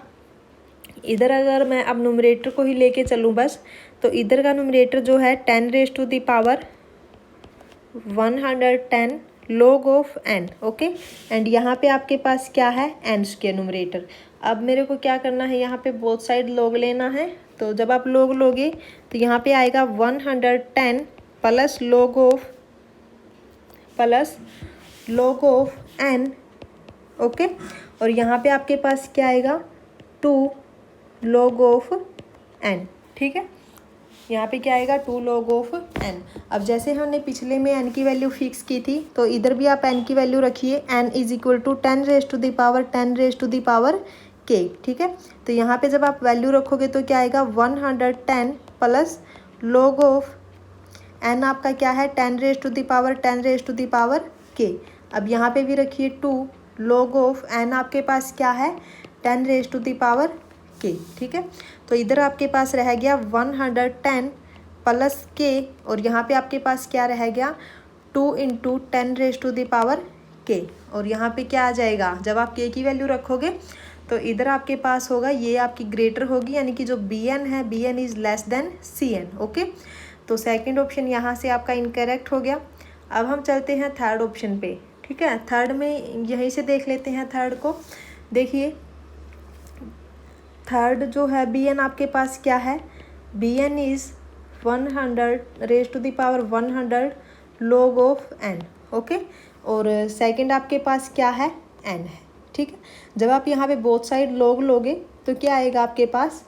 इधर अगर मैं अब न्यूमरेटर को ही लेके चलूँ बस, तो इधर का न्यूमरेटर जो है 10⁻110 log of n, okay, and यहाँ पे आपके पास क्या है n² न्यूमरेटर। अब मेरे को क्या करना है, यहाँ पे बोथ साइड log लेना है, तो जब आप log लोगे तो यहाँ पे आएगा 110 plus log of n, okay, और यहाँ पे आपके पास क्या आएगा 2 log ऑफ n, ठीक है। यहाँ पे क्या आएगा 2 log ऑफ n। अब जैसे हमने पिछले में n की वैल्यू फिक्स की थी, तो इधर भी आप n की वैल्यू रखिए, n = 10⁻k, ठीक है। तो यहाँ पे जब आप वैल्यू रखोगे तो क्या आएगा 110 प्लस log ऑफ n आपका क्या है 10⁻k। अब यहाँ पे भी रखिए 2 log ऑफ n आपके पास क्या है 10⁻k, ठीक है। तो इधर आपके पास रह गया 110 प्लस k और यहाँ पे आपके पास क्या रह गया 2 × 10⁻k, और यहाँ पे क्या आ जाएगा, जब आप k की वैल्यू रखोगे तो इधर आपके पास होगा, ये आपकी ग्रेटर होगी, यानी कि जो bn है bn is less then cn, okay. तो सेकंड ऑप्शन यहाँ से आपका इनकरेक्ट हो गया। अब हम चलते हैं थर्ड ऑप्शन पे, ठीक है। थर्ड में यहीं से देख लेते हैं थर्ड को। देखिए थर्ड जो है bn आपके पास क्या है, bn is 100 log of n, okay, और सेकंड आपके पास क्या है n है, ठीक है। जब आप यहाँ पे बोथ साइड log लोगे तो क्या आएगा आपके पास,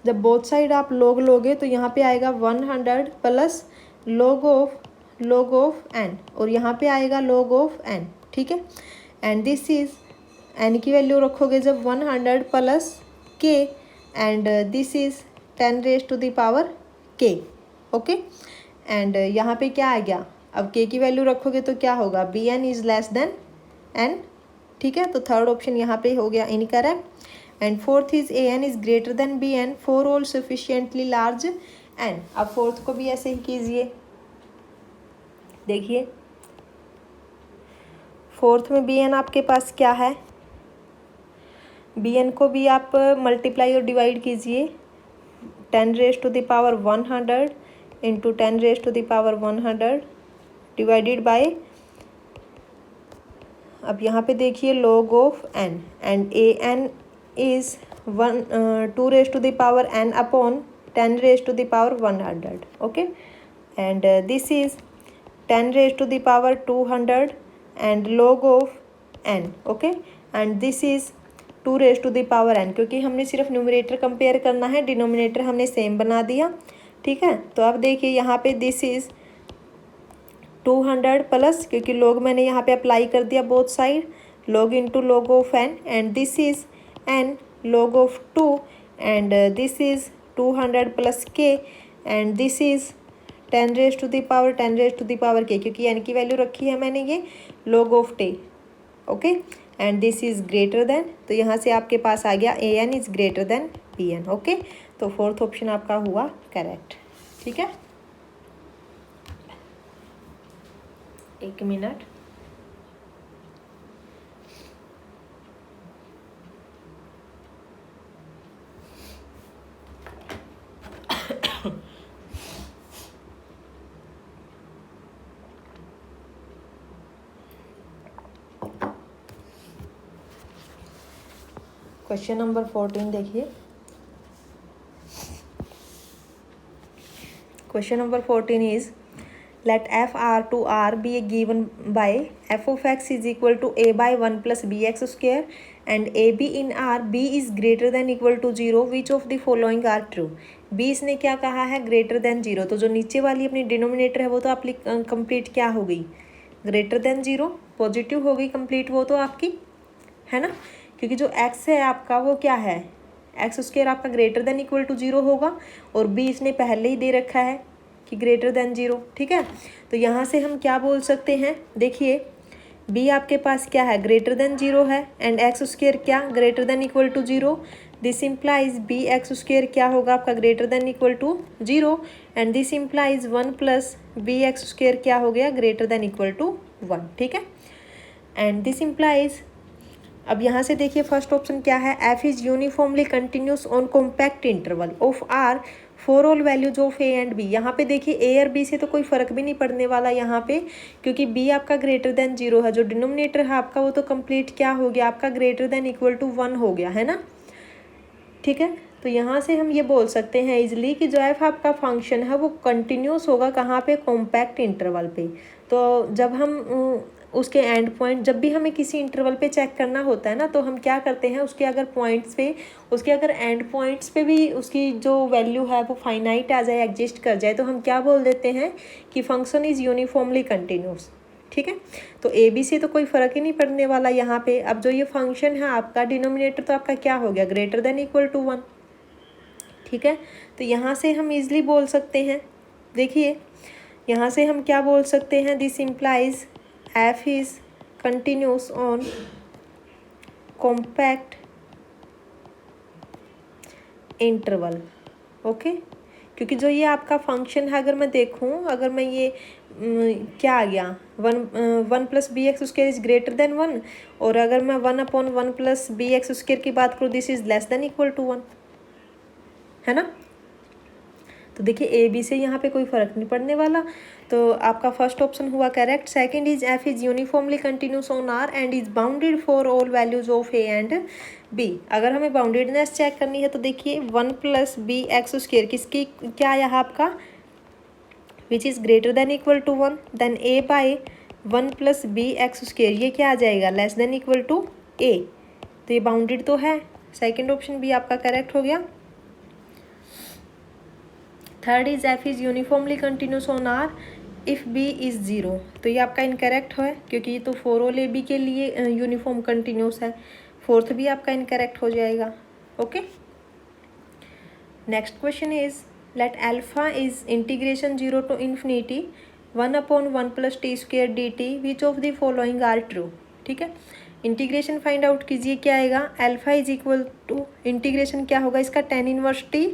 जब बोथ साइड आप log लोगे तो यहाँ पे आएगा 100 प्लस log ऑफ n, और यहाँ पे आएगा log ऑफ n, ठीक है। एंड दिस इज n की वैल्यू रखोगे जब 100 plus k, and this is 10 raise to the power k, okay. And यहाँ पे क्या आ गया, अब k की वैल्यू रखोगे तो क्या होगा, bn is less then n, ठीक है। तो थर्ड ऑप्शन यहाँ पे हो गया incorrect. And fourth is an is greater then bn for all sufficiently large n। अब फोर्थ को भी ऐसे ही कीजिए, देखिए फोर्थ में bn आपके पास क्या है, bn को भी आप मल्टीप्लाई और डिवाइड कीजिए, 10 raise to the power 100 into 10 raise to the power 100 divided by, अब यहाँ पे देखिए log of n, and an is 2 raise to the power n upon 10 raise to the power 100, okay. And this is 10 raise to the power 200 and log of n, okay. And this is 2 raise to the power n, क्योंकि हमने सिर्फ numerator compare करना है, denominator हमने same बना दिया, ठीक है। तो अब देखिए यहाँ पे दिस इज 200 प्लस, क्योंकि log मैंने यहाँ पे अप्लाई कर दिया both side, log into log of n, and this is n log of 2, and this is 200 plus k, and this is 10 raise to the power 10 raise to the power k, क्योंकि n की वैल्यू रखी है मैंने ये log of t, okay. And this is greater than, तो यहाँ से आपके पास आ गया an is greater then bn, okay. तो फोर्थ ऑप्शन आपका हुआ करेक्ट, ठीक है। एक मिनट, क्वेश्चन नंबर 14 देखिए। Question number 14 is let f r to r be given by f of x is equal to a by 1 plus bx square and ab in r b is greater than equal to 0, which of the following are true। b इसने क्या कहा है, greater than 0, तो जो नीचे वाली अपनी denominator है वो तो आपकी कंप्लीट क्या हो गई, ग्रेटर देन 0, पॉजिटिव हो गई कंप्लीट वो तो आपकी, है ना, क्योंकि जो x है आपका वो क्या है, एक्स स्क्वायर आपका ग्रेटर देन इक्वल टू 0 होगा, और b इसने पहले ही दे रखा है कि ग्रेटर देन 0, ठीक है। तो यहाँ से हम क्या बोल सकते हैं, देखिए b आपके पास क्या है, ग्रेटर देन 0 है, एंड एक्स स्क्वायर क्या, greater than equal to 0, this implies b x square क्या होगा आपका, greater than equal to 0, and this implies 1 plus b x square क्या हो गया, ग्रेटर देन इक्वल टू 1, ठीक है। एंड दिस इम्प्लाइज, अब यहाँ से देखिए फर्स्ट ऑप्शन क्या है, f is uniformly continuous on compact interval of r for all values of a and b। यहाँ पे देखिए a और b से तो कोई फ़र्क भी नहीं पड़ने वाला यहाँ पे, क्योंकि b आपका ग्रेटर देन 0 है, जो डिनोमिनेटर है आपका वो तो कंप्लीट क्या हो गया आपका, ग्रेटर देन इक्वल टू 1 हो गया, है ना, ठीक है। तो यहाँ से हम ये बोल सकते हैं इजली कि जो f आपका फंक्शन है वो कंटिन्यूस होगा कहाँ पे, कॉम्पैक्ट इंटरवल पे। तो जब हम उसके एंड पॉइंट, जब भी हमें किसी इंटरवल पे चेक करना होता है ना, तो हम क्या करते हैं, उसके अगर पॉइंट्स पे, उसके अगर एंड पॉइंट्स पे भी उसकी जो वैल्यू है वो फाइनाइट आ जाए, एग्जिस्ट कर जाए, तो हम क्या बोल देते हैं कि फंक्शन इज़ यूनिफॉर्मली कंटिन्यूस, ठीक है। तो ए बी से तो कोई फ़र्क ही नहीं पड़ने वाला यहाँ पे। अब जो ये फंक्शन है आपका, डिनोमिनेटर तो आपका क्या हो गया, ग्रेटर देन इक्वल टू 1, ठीक है। तो यहाँ से हम ईज़िली बोल सकते हैं, देखिए यहाँ से हम क्या बोल सकते हैं, this implies f is continuous on compact interval, okay. क्योंकि जो ये आपका फंक्शन है, अगर मैं देखूँ, अगर मैं ये क्या आ गया, 1 plus b x square is greater than 1, और अगर मैं 1 upon 1 plus b x square की बात करूँ, this is less than equal to 1, है ना। तो देखिए ए बी से यहाँ पे कोई फ़र्क नहीं पड़ने वाला, तो आपका फर्स्ट ऑप्शन हुआ correct. Second is f is uniformly continuous on R and is bounded for all values of a and b. अगर हमें बाउंडेडनेस चेक करनी है तो देखिए 1 प्लस बी एक्स स्क्वायर किसकी क्या आया आपका, which is greater than equal to 1, then a by 1 plus b x square, ये क्या आ जाएगा, less than equal to a. तो ये बाउंडेड तो है, सेकेंड ऑप्शन भी आपका करेक्ट हो गया। Third is f is uniformly continuous on R if b is zero. तो ये आपका इनकरेक्ट है क्योंकि ये तो 4 ए बी के लिए यूनिफॉर्म कंटिन्यूस है। फोर्थ भी आपका इनकरेक्ट हो जाएगा। Okay, next question is let alpha is integration 0 to infinity 1/1 + t² dt which of the following are true. ठीक है, इंटीग्रेशन फाइंड आउट कीजिए, क्या आएगा, alpha is equal to integration क्या होगा इसका, tan इनवर्स t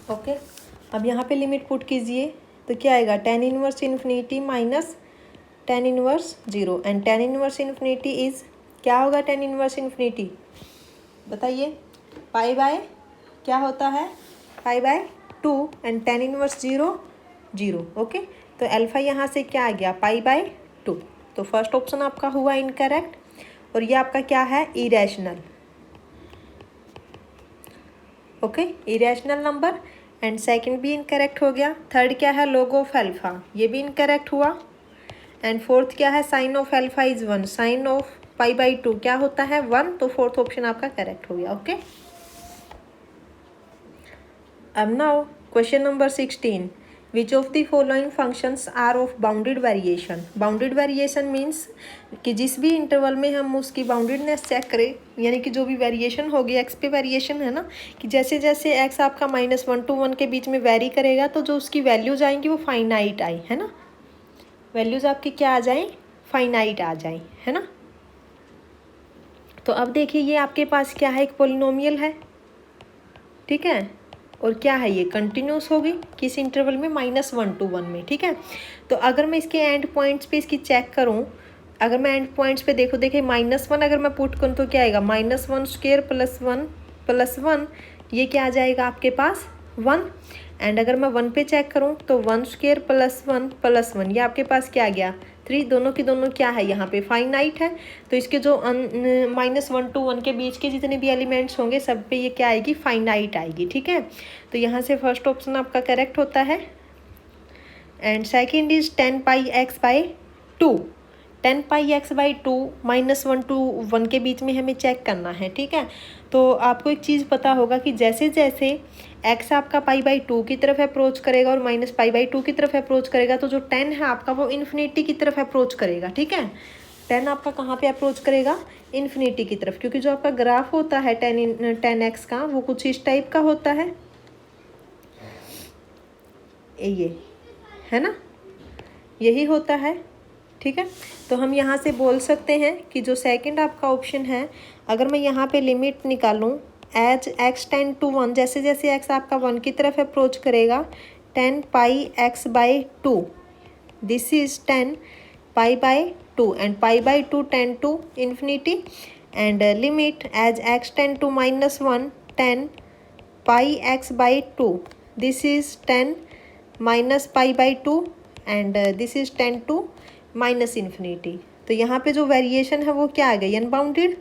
ओके। अब यहाँ पे लिमिट पुट कीजिए तो क्या आएगा, tan inverse infinity minus tan inverse 0 and tan inverse infinity is क्या होगा, tan इनवर्स इन्फिनिटी बताइए, पाई बाय क्या होता है, पाई/2 एंड tan इनवर्स 0 0। ओके, तो अल्फा यहाँ से क्या आ गया, पाई/2। तो फर्स्ट ऑप्शन आपका हुआ इनकरेक्ट और ये आपका क्या है, irrational. Okay, irrational number and second भी इनकरेक्ट हो गया। थर्ड क्या है, log ऑफ अल्फा, ये भी इनकरेक्ट हुआ। एंड फोर्थ क्या है, sine of alpha is 1, sine of पाई/2 क्या होता है 1, तो फोर्थ ऑप्शन आपका करेक्ट हो गया। ओके, अब now question number 16, which of the following functions are of bounded variation. Bounded variation means कि जिस भी इंटरवल में हम उसकी बाउंडेडनेस चेक करें, यानी कि जो भी वेरिएशन होगी, एक्स पे वेरिएशन है ना, कि जैसे जैसे एक्स आपका -1 to 1 के बीच में वेरी करेगा तो जो उसकी वैल्यूज आएंगी वो फाइनाइट आई, है ना, वैल्यूज आपकी क्या आ जाए, फाइनाइट आ जाए, है ना। तो अब देखिए ये आपके पास क्या है, एक पोलिनोमियल है, ठीक है, और क्या है ये कंटिन्यूस होगी किस इंटरवल में, -1 to 1 में। ठीक है, तो अगर मैं इसके एंड पॉइंट्स पे इसकी चेक करूं, अगर मैं एंड पॉइंट्स पे देखिए -1 अगर मैं पुट करूँ तो क्या आएगा, -1² + 1 + 1, ये क्या आ जाएगा आपके पास 1। एंड अगर मैं 1 पे चेक करूँ तो 1² + 1 + 1, ये आपके पास क्या आ गया 3, दोनों की दोनों क्या है यहाँ पे फाइनाइट है। तो इसके जो -1 to 1 के बीच के जितने भी एलिमेंट्स होंगे सब पे ये क्या आएगी, फाइनाइट आएगी। ठीक है, तो यहाँ से फर्स्ट ऑप्शन आपका करेक्ट होता है। And second is 10πx/2, 10πx/2 -1 to 1 के बीच में हमें चेक करना है। ठीक है, तो आपको एक चीज़ पता होगा कि जैसे जैसे x आपका π/2 की तरफ अप्रोच करेगा और -π/2 की तरफ अप्रोच करेगा तो जो 10 है आपका वो इन्फिनिटी की तरफ अप्रोच करेगा। ठीक है, 10 आपका कहाँ पे अप्रोच करेगा, इन्फिनिटी की तरफ, क्योंकि जो आपका ग्राफ होता है 10x का वो कुछ इस टाइप का होता है, ये है ना, यही होता है। ठीक है, तो हम यहाँ से बोल सकते हैं कि जो सेकंड आपका ऑप्शन है, अगर मैं यहाँ पे लिमिट निकालूँ एज x टेंड टू 1, जैसे जैसे x आपका 1 की तरफ अप्रोच करेगा 10πx/2, this is 10π/2 and π/2 tend to infinity and limit as x tend to -1 10πx/2, this is 10 -π/2 एंड दिस इज 10 टू -इन्फिनिटी। तो यहाँ पे जो वेरिएशन है वो क्या आ गई, अनबाउंडेड,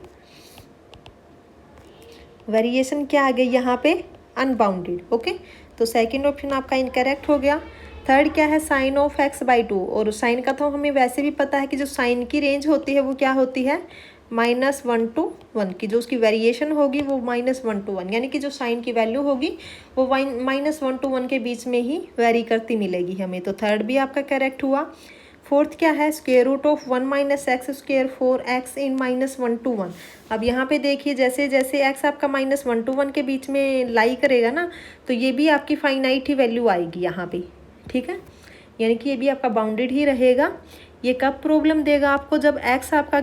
वेरिएशन क्या आ गई यहाँ पे, अनबाउंडेड। ओके, तो सेकंड ऑप्शन आपका इनकरेक्ट हो गया। थर्ड क्या है, साइन ऑफ x/2, और साइन का तो हमें वैसे भी पता है कि जो साइन की रेंज होती है वो क्या होती है, -1 to 1 की, जो उसकी वेरिएशन होगी वो -1 to 1, यानी कि जो साइन की वैल्यू होगी वो -1 to 1 के बीच में ही वेरी करती मिलेगी हमें। तो थर्ड भी आपका करेक्ट हुआ। फोर्थ क्या है, √1 - x² 4x in -1 to 1। अब यहाँ पे देखिए जैसे जैसे x आपका -1 to 1 के बीच में लाई करेगा ना, तो ये भी आपकी फाइनाइट ही वैल्यू आएगी यहाँ पे। ठीक है, यानी कि ये भी आपका बाउंडेड ही रहेगा। ये कब प्रॉब्लम देगा आपको, जब x आपका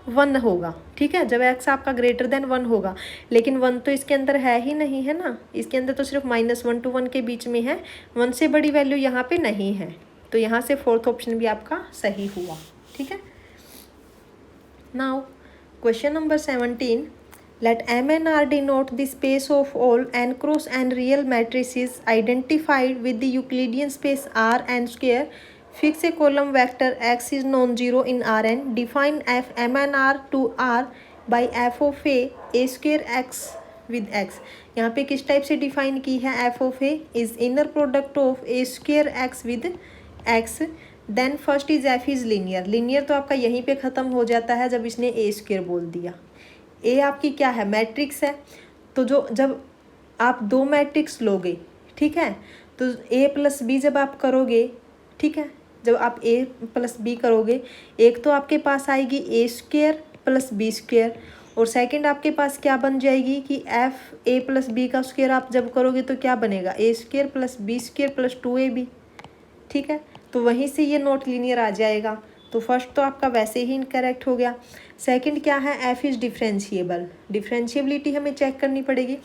>1 होगा। ठीक है, जब x आपका >1 होगा, लेकिन 1 तो इसके अंदर है ही नहीं, है ना, इसके अंदर तो सिर्फ -1 to 1 के बीच में है, 1 से बड़ी वैल्यू यहाँ पे नहीं है। तो यहाँ से फोर्थ ऑप्शन भी आपका सही हुआ। ठीक है, now question number 17, let M and R denote the space of all n cross n real matrices identified with the Euclidean space R n square. Fix a column vector x is non-zero in Rn. Define f M and R to R by f of a square x with x। यहाँ पे किस type से define की है, f of a is inner product of a square x with x, then first is f is linear. Linear तो आपका यहीं पे ख़त्म हो जाता है जब इसने ए स्क्वेयर बोल दिया। ए आपकी क्या है, मैट्रिक्स है। तो जो जब आप दो मैट्रिक्स लोगे, ठीक है, तो ए प्लस बी जब आप करोगे, ठीक है, जब आप ए प्लस बी करोगे, एक तो आपके पास आएगी a square plus B square, और सेकंड आपके पास क्या बन जाएगी कि एफ ए प्लस बी का स्क्वेयर आप जब करोगे तो क्या बनेगा, a square plus B square plus 2ab। ठीक है, तो वहीं से ये नॉट लीनियर आ जाएगा। तो फर्स्ट तो आपका वैसे ही इनकरेक्ट हो गया। सेकंड क्या है, एफ इज़ डिफरेंशिएबल। डिफरेंशिएबिलिटी हमें चेक करनी पड़ेगी,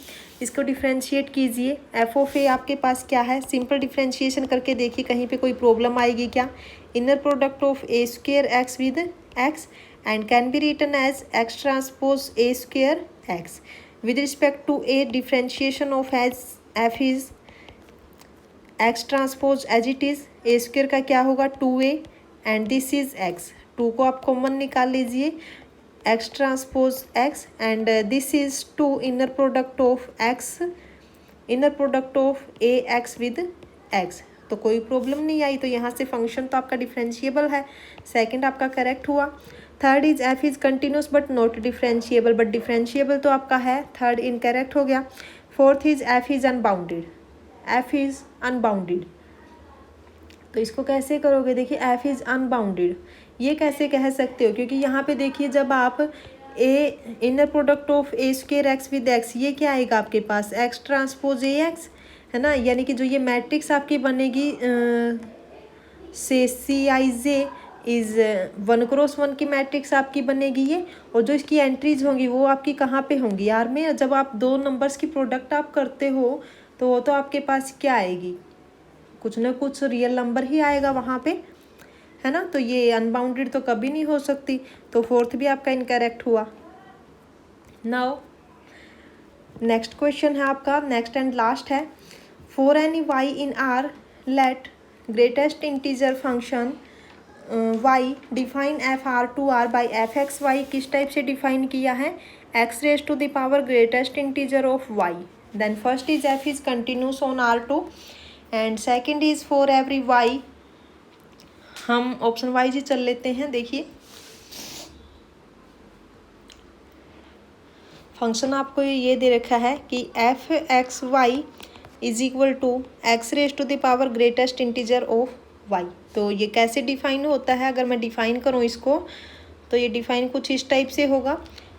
इसको डिफरेंशिएट कीजिए। एफ ऑफ ए आपके पास क्या है, सिंपल डिफरेंशिएशन करके देखिए कहीं पे कोई प्रॉब्लम आएगी क्या। Inner product of A square x with x and can be written as x transpose a square x with respect to a differentiation of as f is x transpose as it is. A square का क्या होगा 2a and this is x, 2 को आप common निकाल लीजिए, x transpose x and this is 2 inner product of x, inner product of A x with x. तो कोई problem नहीं आई, तो यहाँ से फंक्शन तो आपका डिफरेंशिएबल है। सेकंड आपका करेक्ट हुआ। Third is f is continuous but not differentiable, but differentiable तो आपका है, थर्ड इनकरेक्ट हो गया। Fourth is f is unbounded, F is unbounded. तो इसको कैसे करोगे, देखिए एफ इज़ अनबाउंडेड, ये कैसे कह सकते हो, क्योंकि यहाँ पे देखिए जब आप a inner product of A square x with x, ये क्या आएगा आपके पास, एक्स ट्रांसपोज ए एक्स, है ना। यानी कि जो ये मैट्रिक्स आपकी बनेगी से सी आई जे इज़ 1x1 की मैट्रिक्स आपकी बनेगी ये, और जो इसकी एंट्रीज होंगी वो आपकी कहाँ पे होंगी यार में, जब आप दो नंबर्स की प्रोडक्ट आप करते हो तो वो तो आपके पास क्या आएगी, कुछ ना कुछ रियल नंबर ही आएगा वहाँ पे, है ना। तो ये अनबाउंडेड तो कभी नहीं हो सकती, तो फोर्थ भी आपका इनकरेक्ट हुआ। नाउ नेक्स्ट क्वेश्चन है आपका, नेक्स्ट एंड लास्ट है। For any y in R let greatest integer function y define f R to R by f x y. किस टाइप से डिफाइन किया है, x raise to the power greatest integer of y. Then first is f is continuous on R two and second is for every y. हम option wise ही चल लेते हैं। देखिए फंक्शन आपको ये दे रखा है कि f x Y is equal to x raise to the power greatest integer of y. तो ये कैसे डिफाइन होता है, अगर मैं डिफाइन करूँ इसको तो ये डिफाइन कुछ इस टाइप से होगा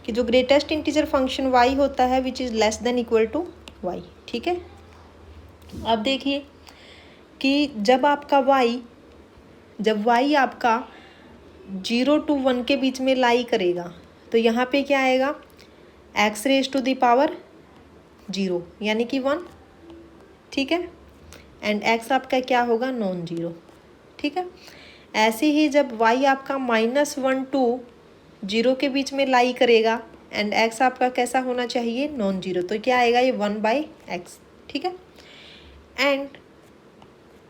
कि जो ग्रेटेस्ट इंटीजर फंक्शन वाई होता है which is less than equal to y. ठीक है, अब देखिए कि जब आपका y, जब y आपका 0 to 1 के बीच में लाई करेगा तो यहाँ पे क्या आएगा, x raise to the power 0 यानी कि 1। ठीक है, एंड x आपका क्या होगा, नॉन जीरो। ठीक है, ऐसे ही जब y आपका -1 to 0 के बीच में लाई करेगा एंड x आपका कैसा होना चाहिए, नॉन जीरो, तो क्या आएगा ये 1/x। ठीक है, and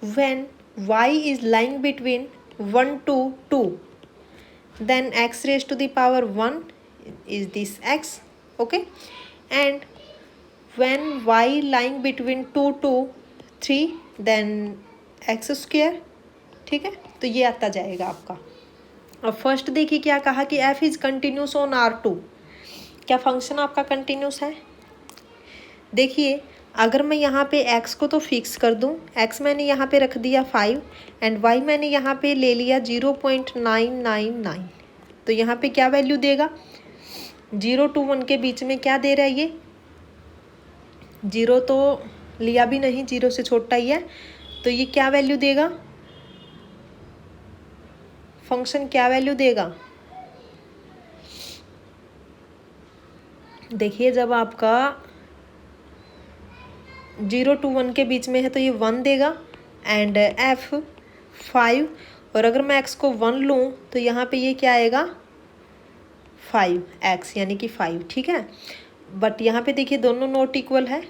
when y is lying between 1 to 2 then x raised to the power 1 is this x, okay, and when y lying between 2 to 3 then x square। ठीक है, तो ये आता जाएगा आपका। अब फर्स्ट देखिए क्या कहा कि f is continuous on R2। क्या फंक्शन आपका कंटिन्यूस है, देखिए अगर मैं यहाँ पे x को तो फिक्स कर दूँ, x मैंने यहाँ पे रख दिया 5 एंड y मैंने यहाँ पे ले लिया 0.999, तो यहाँ पे क्या वैल्यू देगा, 0 to 1 के बीच में क्या दे रहा है ये, 0 तो लिया भी नहीं, 0 से छोटा ही है, तो ये क्या वैल्यू देगा, फंक्शन क्या वैल्यू देगा। देखिए जब आपका 0 to 1 के बीच में है तो ये 1 देगा एंड f 5, और अगर मैं x को 1 लूँ तो यहाँ पे ये क्या आएगा 5x यानी कि 5। ठीक है, बट यहाँ पे देखिए दोनों नॉट इक्वल है,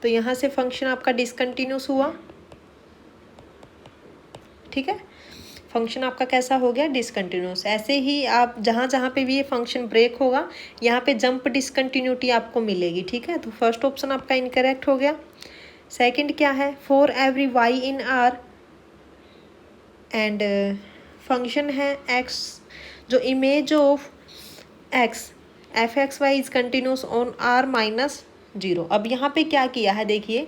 तो यहाँ से फंक्शन आपका डिसकंटिन्यूस हुआ। ठीक है, फंक्शन आपका कैसा हो गया, डिसकंटिन्यूस। ऐसे ही आप जहाँ जहाँ पे भी ये फंक्शन ब्रेक होगा यहाँ पे जंप डिसकंटिन्यूटी आपको मिलेगी। ठीक है, तो फर्स्ट ऑप्शन आपका इनकरेक्ट हो गया। सेकंड क्या है, for every y in R and function है एक्स, जो image of x f x Y is continuous on R minus zero. अब यहाँ पे क्या किया है देखिए,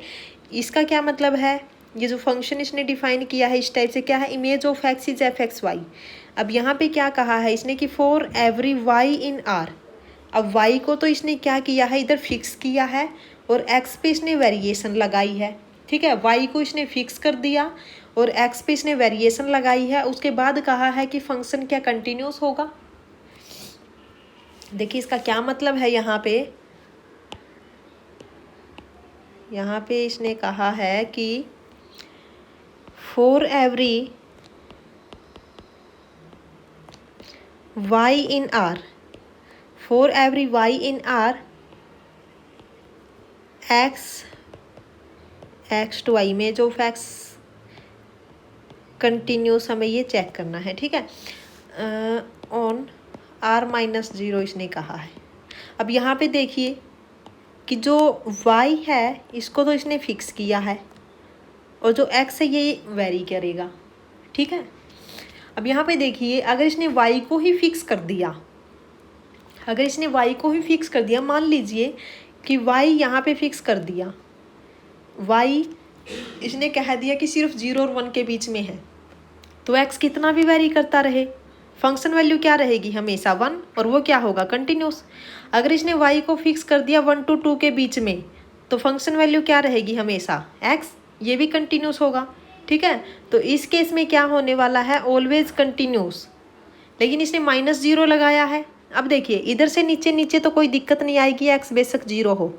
इसका क्या मतलब है, ये जो फंक्शन इसने डिफाइन किया है इस टाइप से क्या है, image of x is f x y. अब यहाँ पे क्या कहा है इसने कि for every y in R. अब वाई को तो इसने क्या किया है, इधर फिक्स किया है और एक्स पे इसने वेरिएशन लगाई है। ठीक है, वाई को इसने फिक्स कर दिया और एक्स पे इसने वेरिएशन लगाई है। उसके बाद कहा है कि फंक्शन क्या कंटिन्यूस होगा। देखिए इसका क्या मतलब है, यहाँ पे इसने कहा है कि for every y in R, for every y in R x to y, image of x continuous, हमें ये चेक करना है। ठीक है, ऑन आर माइनस जीरो इसने कहा है। अब यहाँ पे देखिए कि जो y है इसको तो इसने फिक्स किया है और जो x है ये वेरी करेगा। ठीक है, अब यहाँ पे देखिए अगर इसने y को ही फिक्स कर दिया, अगर इसने y को ही फिक्स कर दिया, मान लीजिए कि y यहाँ पे फिक्स कर दिया, y इसने कह दिया कि सिर्फ 0 और 1 के बीच में है, तो x कितना भी वेरी करता रहे फंक्शन वैल्यू क्या रहेगी, हमेशा 1, और वो क्या होगा, कंटिन्यूस। अगर इसने y को फिक्स कर दिया 1 to 2 के बीच में, तो फंक्शन वैल्यू क्या रहेगी, हमेशा x, ये भी कंटिन्यूस होगा। ठीक है, तो इस केस में क्या होने वाला है, ऑलवेज कंटिन्यूस। लेकिन इसने -0 लगाया है। अब देखिए इधर से नीचे नीचे तो कोई दिक्कत नहीं आएगी, x बेशक 0 हो,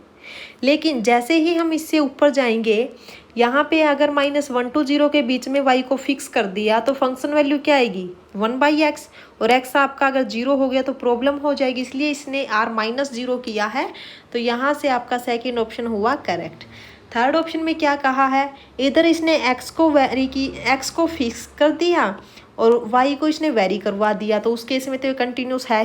लेकिन जैसे ही हम इससे ऊपर जाएंगे, यहाँ पे अगर -1 to 0 के बीच में y को फिक्स कर दिया तो फंक्शन वैल्यू क्या आएगी, 1/x, और x आपका अगर 0 हो गया तो प्रॉब्लम हो जाएगी, इसलिए इसने r-0 किया है। तो यहाँ से आपका सेकंड ऑप्शन हुआ करेक्ट। थर्ड ऑप्शन में क्या कहा है, इधर इसने x को फिक्स कर दिया और y को इसने वेरी करवा दिया, तो उस केस में तो कंटिन्यूस है